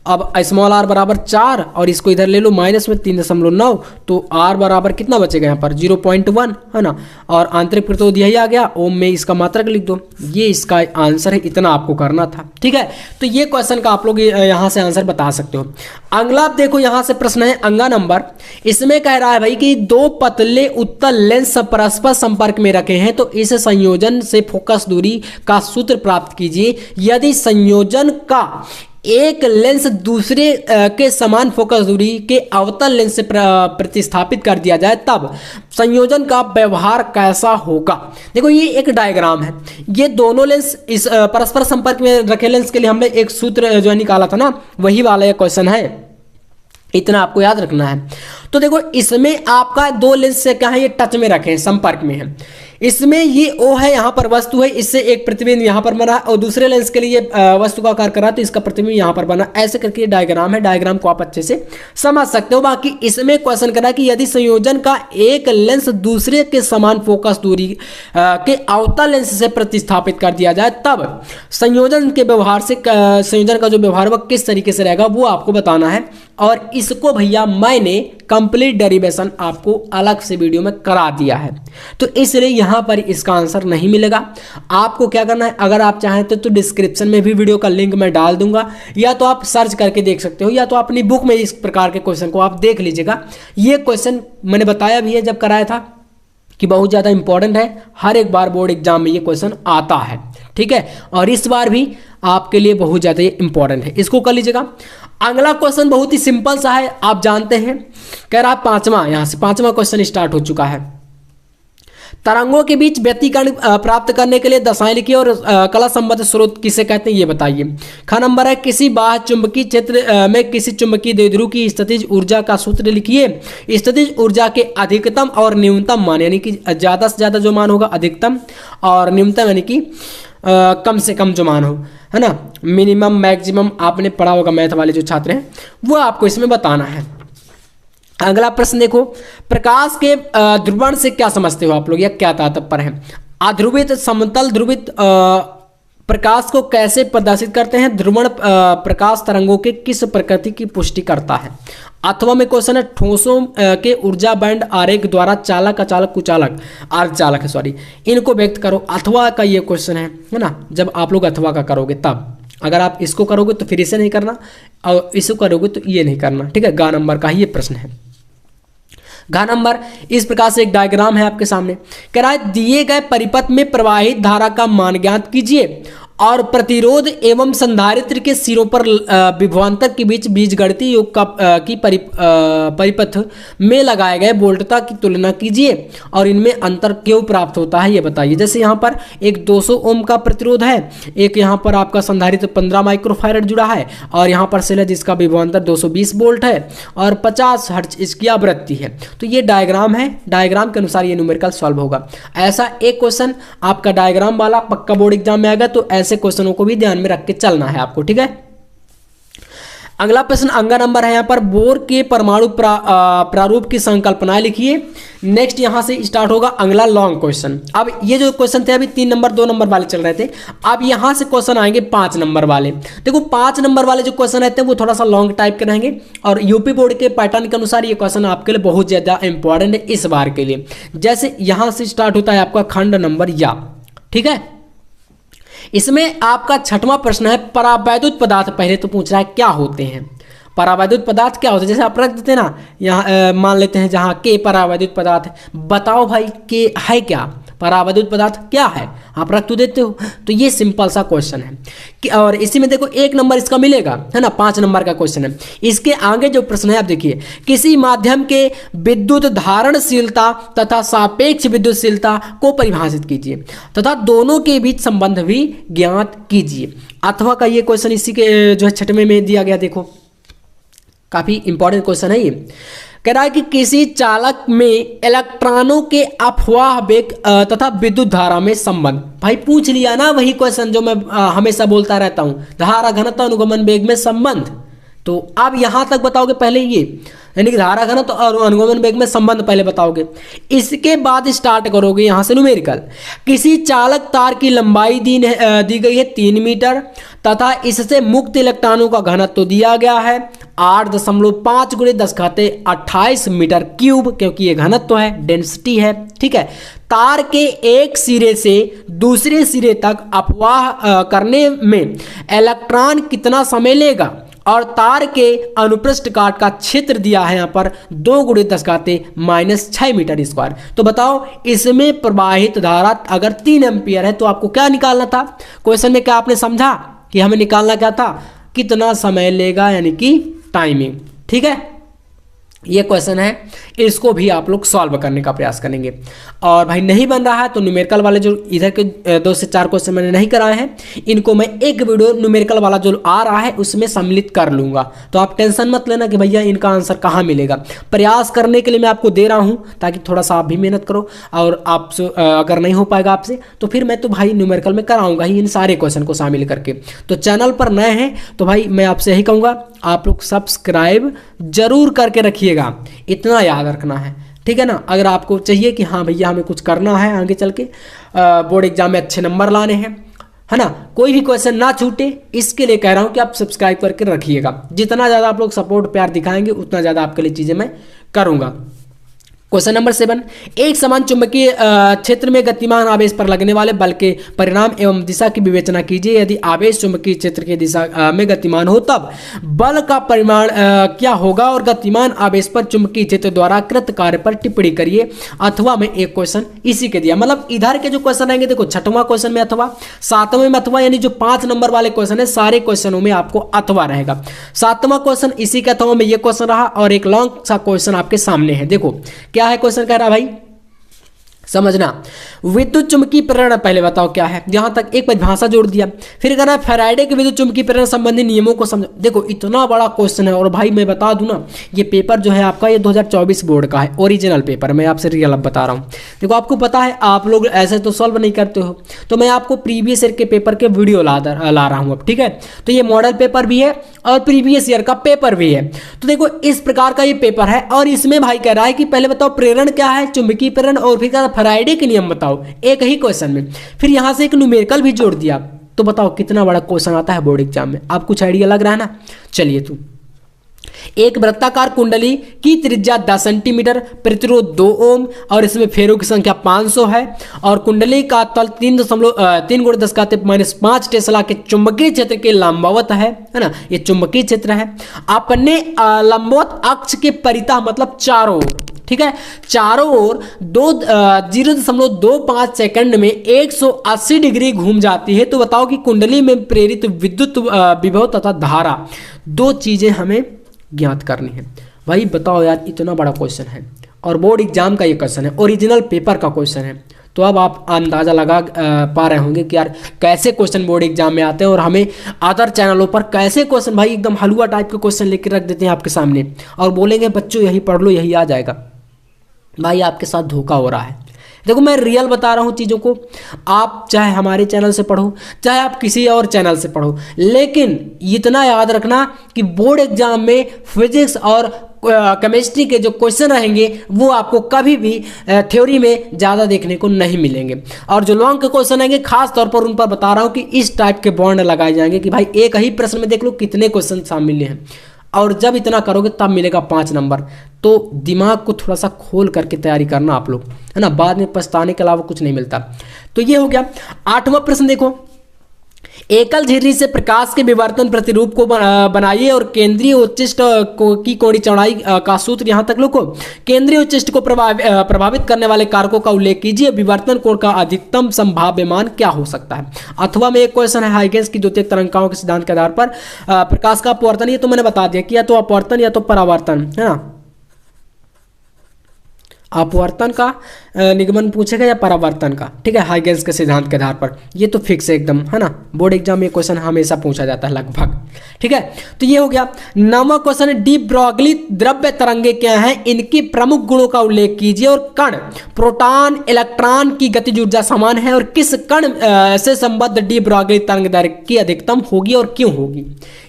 अब स्मॉल आर बराबर 4 और इसको इधर ले लो माइनस में 3.9, तो आर बराबर कितना बचेगा यहाँ पर 0.1 है ना। और आंतरिक प्रतिरोध यही आ गया, ओम में इसका मात्रक लिख दो, ये इसका आंसर है। इतना आपको करना था, ठीक है। तो ये क्वेश्चन का आप लोग यहाँ से आंसर बता सकते हो। अगला देखो यहाँ से प्रश्न है अंगा नंबर, इसमें कह रहा है भाई कि 2 पतले उत्तल लेंस परस्पर संपर्क में रखे हैं तो इस संयोजन से फोकस दूरी का सूत्र प्राप्त कीजिए। यदि संयोजन का एक लेंस दूसरे के समान फोकस दूरी के अवतल लेंस से प्रतिस्थापित कर दिया जाए तब संयोजन का व्यवहार कैसा होगा। देखो ये एक डायग्राम है, ये दोनों लेंस इस परस्पर संपर्क में रखे लेंस के लिए हमने एक सूत्र जो है निकाला था ना, वही वाला ये क्वेश्चन है, इतना आपको याद रखना है। तो देखो इसमें आपका 2 लेंस से क्या है, ये टच में रखे हैं, संपर्क में है। इसमें ये O है, यहाँ पर वस्तु है, इससे एक प्रतिबिंब यहाँ पर बना और दूसरे लेंस के लिए वस्तु का आकार करा तो इसका प्रतिबिंब यहाँ पर बना। ऐसे करके डायग्राम है, डायग्राम को आप अच्छे से समझ सकते हो। बाकी इसमें क्वेश्चन करा कि यदि संयोजन का एक लेंस दूसरे के समान फोकस दूरी के अवतल लेंस से प्रतिस्थापित कर दिया जाए तब संयोजन के व्यवहार से संयोजन का जो व्यवहार वह किस तरीके से रहेगा वो आपको बताना है। और इसको भैया मैंने कंप्लीट डेरिवेशन आपको अलग से वीडियो में करा दिया है, तो इसलिए यहाँ पर इसका आंसर नहीं मिलेगा। आपको क्या करना है, अगर आप चाहें तो डिस्क्रिप्शन में भी वीडियो का लिंक मैं डाल दूंगा, या तो आप सर्च करके देख सकते हो, या तो अपनी बुक में इस प्रकार के क्वेश्चन को आप देख लीजिएगा। ये क्वेश्चन मैंने बताया भी है जब कराया था कि बहुत ज़्यादा इंपॉर्टेंट है, हर एक बार बोर्ड एग्जाम में ये क्वेश्चन आता है, ठीक है। और इस बार भी आपके लिए बहुत ज़्यादा ये इंपॉर्टेंट है, इसको कर लीजिएगा। अगला क्वेश्चन बहुत ही सिंपल सा है, आप जानते हैं, कह रहा पांचवा, यहाँ से 5वां क्वेश्चन स्टार्ट हो चुका है। तरंगों के बीच व्यतिकरण प्राप्त करने के लिए दशाएं लिखिए और कला संबद्ध स्रोत किसे कहते हैं ये बताइए। ख नंबर है, किसी बाह्य चुंबकीय क्षेत्र में किसी चुंबकीय द्विध्रुव की स्थितिज ऊर्जा का सूत्र लिखिए। स्थितिज ऊर्जा के अधिकतम और न्यूनतम मान, यानी कि ज़्यादा से ज़्यादा जो मान होगा अधिकतम, और न्यूनतम यानी कि कम से कम जो मान हो, है ना, मिनिमम मैक्सिमम, आपने पढ़ा होगा मैथ वाले जो छात्र हैं, वो आपको इसमें बताना है। अगला प्रश्न देखो, प्रकाश के ध्रुवण से क्या समझते हो आप लोग, या क्या तात्पर्य है। अध्रुवित समतल ध्रुवित प्रकाश को कैसे प्रदर्शित करते हैं। ध्रुवण प्रकाश तरंगों के किस प्रकृति की पुष्टि करता है। अथवा में क्वेश्चन है, ठोसों के ऊर्जा बैंड आरेख द्वारा चालक, अचालक, कुचालक, अर्धचालक है सॉरी, इनको व्यक्त करो। अथवा का ये क्वेश्चन है ना, जब आप लोग अथवा का करोगे तब, अगर आप इसको करोगे तो फिर इसे नहीं करना, और इसको करोगे तो ये नहीं करना, ठीक है। ग नंबर का ही ये प्रश्न है। घ नंबर, इस प्रकार से एक डायग्राम है आपके सामने, कह रहा है दिए गए परिपथ में प्रवाहित धारा का मान ज्ञात कीजिए और प्रतिरोध एवं संधारित्र के सिरों पर विभवांतर के बीच बीजगणितीय योग की परिपथ में लगाए गए वोल्टता की तुलना कीजिए और इनमें अंतर क्यों प्राप्त होता है ये बताइए। जैसे यहाँ पर एक 200 ओम का प्रतिरोध है, एक यहाँ पर आपका संधारित्र 15 माइक्रोफैरड जुड़ा है, और यहाँ पर सेल है जिसका विभवांतर 220 वोल्ट है और 50 हर्ट्ज इसकी आवृत्ति है। तो ये डायग्राम है, डायग्राम के अनुसार ये न्यूमेरिकल सॉल्व होगा। ऐसा एक क्वेश्चन आपका डायग्राम वाला पक्का बोर्ड एग्जाम में आएगा, तो ऐसे क्वेश्चनों को भी ध्यान में रख के चलना है आपको, ठीक है। अगला प्रश्न अंगा नंबर है, यहाँ पर बोर के परमाणु प्रारूप की संकल्पना लिखिए। नेक्स्ट यहाँ से स्टार्ट होगा अगला लॉन्ग क्वेश्चन। अब ये जो क्वेश्चन थे अभी 3 नंबर 2 नंबर वाले चल रहे थे, अब यहाँ से क्वेश्चन आएंगे 5 नंबर वाले। देखो 5 नंबर वाले जो क्वेश्चन रहते हैं वो थोड़ा सा लॉन्ग टाइप के रहेंगे, और यूपी बोर्ड के पैटर्न के अनुसार ये क्वेश्चन आपके लिए बहुत ज्यादा इंपॉर्टेंट है इस बार के लिए। जैसे यहाँ से स्टार्ट होता है आपका खंड नंबर या, ठीक है। इसमें आपका 6वां प्रश्न है, परावैद्युत पदार्थ पहले तो पूछ रहा है क्या होते हैं। परावैद्युत पदार्थ क्या होते हैं, जैसे आप रख देते हैं ना, यहाँ मान लेते हैं जहाँ के परावैद्युत पदार्थ, बताओ भाई के है क्या परावैद्युत पदार्थ क्या है, आप रख तो देते हो। तो ये सिंपल सा क्वेश्चन है और इसी में देखो 1 नंबर इसका मिलेगा, है ना, 5 नंबर का क्वेश्चन है। इसके आगे जो प्रश्न है आप देखिए, किसी माध्यम के विद्युत धारणशीलता तथा सापेक्ष विद्युतशीलता को परिभाषित कीजिए तथा दोनों के बीच संबंध भी ज्ञात कीजिए। अथवा का ये क्वेश्चन इसी के जो है 6वें में दिया गया, देखो काफी इंपॉर्टेंट क्वेश्चन है ये। कह रहा है कि किसी चालक में इलेक्ट्रॉनों के अपवाह वेग तथा विद्युत धारा में संबंध। भाई पूछ लिया ना वही क्वेश्चन जो मैं हमेशा बोलता रहता हूं, धारा घनत्व अनुगमन वेग में संबंध। तो अब यहां तक बताओगे पहले ये, यानी कि धारा घनत्व और अनुगमन वेग में संबंध पहले बताओगे, इसके बाद स्टार्ट करोगे यहां से न्यूमेरिकल। किसी चालक तार की लंबाई दी गई है 3 मीटर तथा इससे मुक्त इलेक्ट्रॉनों का घनत्व दिया गया है 8.5 × 10⁻28 मीटर क्यूब, क्योंकि ये घनत्व है, डेंसिटी है, ठीक है। तार के एक सिरे से दूसरे सिरे तक अपवाह करने में इलेक्ट्रॉन कितना समय लेगा और तार के अनुप्रस्थ काट का क्षेत्र दिया है यहाँ पर 2 × 10⁻⁻6 मीटर स्क्वायर। तो बताओ इसमें प्रवाहित धारा अगर 3 एम्पियर है तो आपको क्या निकालना था। क्वेश्चन में क्या आपने समझा कि हमें निकालना क्या था, कितना समय लेगा, यानी कि टाइमिंग, ठीक है। ये क्वेश्चन है, इसको भी आप लोग सॉल्व करने का प्रयास करेंगे। और भाई नहीं बन रहा है तो न्यूमेरिकल वाले जो इधर के 2 से 4 क्वेश्चन मैंने नहीं कराए हैं, इनको मैं एक वीडियो न्यूमेरिकल वाला जो आ रहा है उसमें सम्मिलित कर लूंगा। तो आप टेंशन मत लेना कि भैया इनका आंसर कहाँ मिलेगा। प्रयास करने के लिए मैं आपको दे रहा हूँ ताकि थोड़ा सा आप भी मेहनत करो, और आप अगर नहीं हो पाएगा आपसे तो फिर मैं तो भाई न्यूमेरिकल में कराऊंगा ही इन सारे क्वेश्चन को शामिल करके। तो चैनल पर नए हैं तो भाई मैं आपसे यही कहूँगा, आप लोग सब्सक्राइब जरूर करके रखिएगा, इतना याद रखना है, ठीक है ना। अगर आपको चाहिए कि हाँ भैया हमें कुछ करना है आगे चल के, बोर्ड एग्जाम में अच्छे नंबर लाने हैं, है ना, कोई भी क्वेश्चन ना छूटे, इसके लिए कह रहा हूँ कि आप सब्सक्राइब करके रखिएगा। जितना ज़्यादा आप लोग सपोर्ट प्यार दिखाएंगे उतना ज़्यादा आपके लिए चीज़ें मैं करूँगा। क्वेश्चन नंबर 7, एक समान चुंबकीय क्षेत्र में गतिमान आवेश पर लगने वाले बल के परिणाम एवं दिशा की विवेचना कीजिए। यदि आवेश चुंबकीय क्षेत्र की दिशा में गतिमान हो तब बल का परिमाण क्या होगा और गतिमान आवेश पर चुंबकीय क्षेत्र द्वारा कृत कार्य पर टिप्पणी करिए। अथवा में एक क्वेश्चन इसी के दिया, मतलब इधर के जो क्वेश्चन आएंगे देखो 6वां क्वेश्चन में अथवा, 7वें में अथवा, यानी जो 5 नंबर वाले क्वेश्चन है सारे क्वेश्चनों में आपको अथवा रहेगा। 7वां क्वेश्चन इसी के अथवा में ये क्वेश्चन रहा और एक लॉन्ग सा क्वेश्चन आपके सामने है। देखो क्या है क्वेश्चन, कह रहा भाई समझना, विद्युत चुंबकीय प्रेरण पहले बताओ क्या है, यहां तक एक परिभाषा जोड़ दिया। फिर कह रहा है फैराडे के विद्युत चुंबकीय प्रेरण संबंधी नियमों को समझो। देखो इतना बड़ा क्वेश्चन है और भाई मैं बता दूं ना, ये पेपर जो है आपका ये 2024 बोर्ड का है, ओरिजिनल पेपर, मैं आपसे रियल अब बता रहा हूं। देखो आपको पता है आप लोग ऐसे तो सॉल्व नहीं करते हो, तो मैं आपको प्रीवियस ईयर के पेपर के वीडियो ला रहा हूं अब, ठीक है। तो ये मॉडल पेपर भी है और प्रीवियस ईयर का पेपर भी है। तो देखो इस प्रकार का ये पेपर है और इसमें भाई कह रहा है कि पहले बताओ प्रेरण क्या है, चुंबकीय प्रेरण, और फिर फैराडे के नियम बताओ एक ही क्वेश्चन में। फिर यहां से एक न्यूमेरिकल भी जोड़ दिया। तो बताओ कितना बड़ा क्वेश्चन आता है बोर्ड एग्जाम में, आप कुछ आइडिया लग रहा है ना। चलिए तो एक वृत्ताकार कुंडली की त्रिज्या 10 सेंटीमीटर, प्रतिरोध 2 ओम और इसमें फेरों की संख्या 500 है और कुंडली का तल 3 × 10⁻5 टेस्ला के चुंबकीय क्षेत्र के लंबवत है ना, ये चुंबकीय क्षेत्र है। अपने लंबवत अक्ष के परितः मतलब चारों ओर, ठीक है, चारों ओर 0.25 सेकंड में 180 डिग्री घूम जाती है। तो बताओ कि कुंडली में प्रेरित विद्युत विभव तथा धारा, 2 चीजें हमें ज्ञात करनी है। भाई बताओ यार इतना बड़ा क्वेश्चन है और बोर्ड एग्जाम का ये क्वेश्चन है, ओरिजिनल पेपर का क्वेश्चन है। तो अब आप अंदाजा लगा पा रहे होंगे कि यार कैसे क्वेश्चन बोर्ड एग्जाम में आते हैं और हमें अदर चैनलों पर कैसे क्वेश्चन भाई एकदम हलवा टाइप के क्वेश्चन लेकर रख देते हैं आपके सामने और बोलेंगे बच्चों यही पढ़ लो यही आ जाएगा। भाई आपके साथ धोखा हो रहा है। देखो मैं रियल बता रहा हूँ चीज़ों को, आप चाहे हमारे चैनल से पढ़ो चाहे आप किसी और चैनल से पढ़ो, लेकिन इतना याद रखना कि बोर्ड एग्जाम में फिजिक्स और केमिस्ट्री के जो क्वेश्चन रहेंगे वो आपको कभी भी थ्योरी में ज़्यादा देखने को नहीं मिलेंगे। और जो लॉन्ग के क्वेश्चन आएंगे खास तौर पर उन पर बता रहा हूँ कि इस टाइप के बॉन्ड लगाए जाएंगे कि भाई एक ही प्रश्न में देख लो कितने क्वेश्चन शामिल हैं, और जब इतना करोगे तब मिलेगा 5 नंबर। तो दिमाग को थोड़ा सा खोल करके तैयारी करना आप लोग, है ना, बाद में पछताने के अलावा कुछ नहीं मिलता। तो ये हो गया। 8वां प्रश्न देखो, एकल झिर्री से प्रकाश के विवर्तन प्रतिरूप को बनाइए और केंद्रीय उच्चिष्ट की कोणीय चौड़ाई का सूत्र यहाँ तक लिखो। केंद्रीय उच्चिष्ट को प्रभावित करने वाले कारकों का उल्लेख कीजिए। विवर्तन कोण का अधिकतम संभाव्य मान क्या हो सकता है। अथवा में एक क्वेश्चन है हाइगेंस की द्वितीयक तरंगिकाओं के सिद्धांत के आधार पर प्रकाश का अपवर्तन, ये तो मैंने बता दिया कि या तो अपवर्तन या तो परावर्तन है ना, अपवर्तन का निगमन पूछेगा या परावर्तन का, ठीक है, हाइगेंस के सिद्धांत के आधार पर। ये तो फिक्स है एकदम, है ना, बोर्ड एग्जाम में क्वेश्चन हमेशा पूछा जाता है लगभग, ठीक है। तो ये हो गया। 9वां क्वेश्चन है डी ब्रॉगली द्रव्य तरंगे क्या हैं, इनके प्रमुख गुणों का उल्लेख कीजिए। और कण, प्रोटॉन, इलेक्ट्रॉन की गतिज ऊर्जा समान है और किस कण से संबद्ध डी ब्रॉगली तरंग दैर्घ्य की अधिकतम होगी और क्यों होगी,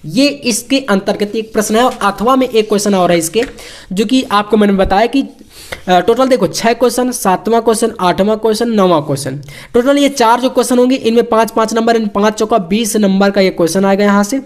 ये इसके अंतर्गत एक प्रश्न है। और अथवा में एक क्वेश्चन और है इसके, जो कि आपको मैंने बताया कि टोटल देखो 6 क्वेश्चन, 7वां क्वेश्चन, 8वां क्वेश्चन, 9वां क्वेश्चन, टोटल ये 4 जो क्वेश्चन होंगे इनमें 5-5 नंबर, इन 5 चौका 20 नंबर का ये क्वेश्चन आएगा यहाँ से,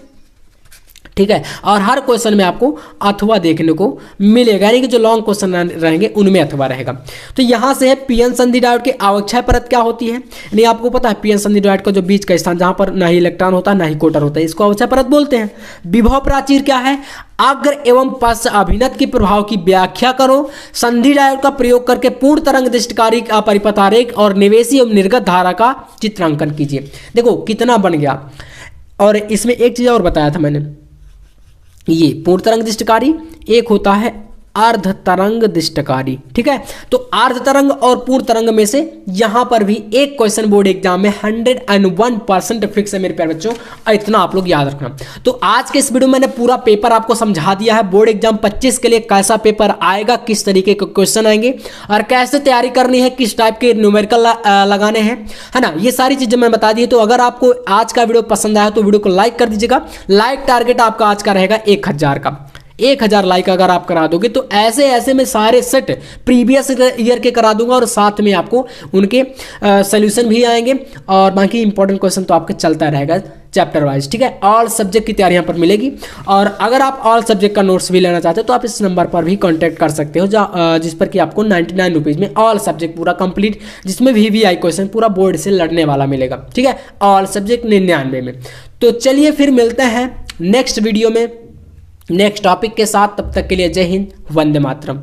ठीक है। और हर क्वेश्चन में आपको अथवा देखने को मिलेगा, यानी कि जो लॉन्ग क्वेश्चन रहेंगे उनमें अथवा रहेगा। तो यहाँ से है पीएन संधि डायोड की आवक्षय परत क्या होती है, यानी आपको पता है पीएन संधि डायोड का जो बीच का स्थान जहाँ पर ना ही इलेक्ट्रॉन होता है ना ही कोटर होता है, इसको आवक्षय परत बोलते हैं। विभव प्राचीर क्या है, अग्र एवं पश्च अभिनत के प्रभाव की व्याख्या करो। संधि डायोड का प्रयोग करके पूर्ण तरंग दृष्टिकारी परिपथ आरेख और निवेशी एवं निर्गत धारा का चित्रांकन कीजिए। देखो कितना बन गया। और इसमें एक चीज और बताया था मैंने, ये पूर्ण तरंग दृष्टिकारी, एक होता है अर्ध तरंग दृष्टिकारी, ठीक है। तो अर्ध तरंग और पूर्ण तरंग में से यहां पर भी एक क्वेश्चन बोर्ड एग्जाम में 101% फिक्स है मेरे प्यारे बच्चों, इतना आप लोग याद रखना। तो आज के इस वीडियो में मैंने पूरा पेपर आपको समझा दिया है, बोर्ड एग्जाम 25 के लिए कैसा पेपर आएगा, किस तरीके के क्वेश्चन आएंगे और कैसे तैयारी करनी है, किस टाइप के न्यूमेरिकल लगाने हैं, है ना, ये सारी चीजें मैं बता दी। तो अगर आपको आज का वीडियो पसंद आया तो वीडियो को लाइक कर दीजिएगा। लाइक टारगेट आपका आज का रहेगा 1000 का, 1000 लाइक अगर आप करा दोगे तो ऐसे ऐसे में सारे सेट प्रीवियस ईयर के करा दूंगा और साथ में आपको उनके सॉल्यूशन भी आएंगे और बाकी इंपॉर्टेंट क्वेश्चन तो आपके चलता रहेगा चैप्टर वाइज, ठीक है। ऑल सब्जेक्ट की तैयारी यहाँ पर मिलेगी। और अगर आप ऑल सब्जेक्ट का नोट्स भी लेना चाहते हो तो आप इस नंबर पर भी कांटेक्ट कर सकते हो, जिस पर कि आपको 99 रुपीज़ में ऑल सब्जेक्ट पूरा कंप्लीट, जिसमें VVI क्वेश्चन पूरा बोर्ड से लड़ने वाला मिलेगा, ठीक है, ऑल सब्जेक्ट 99 में। तो चलिए फिर मिलते हैं नेक्स्ट वीडियो में नेक्स्ट टॉपिक के साथ, तब तक के लिए जय हिंद, वंदे मातरम।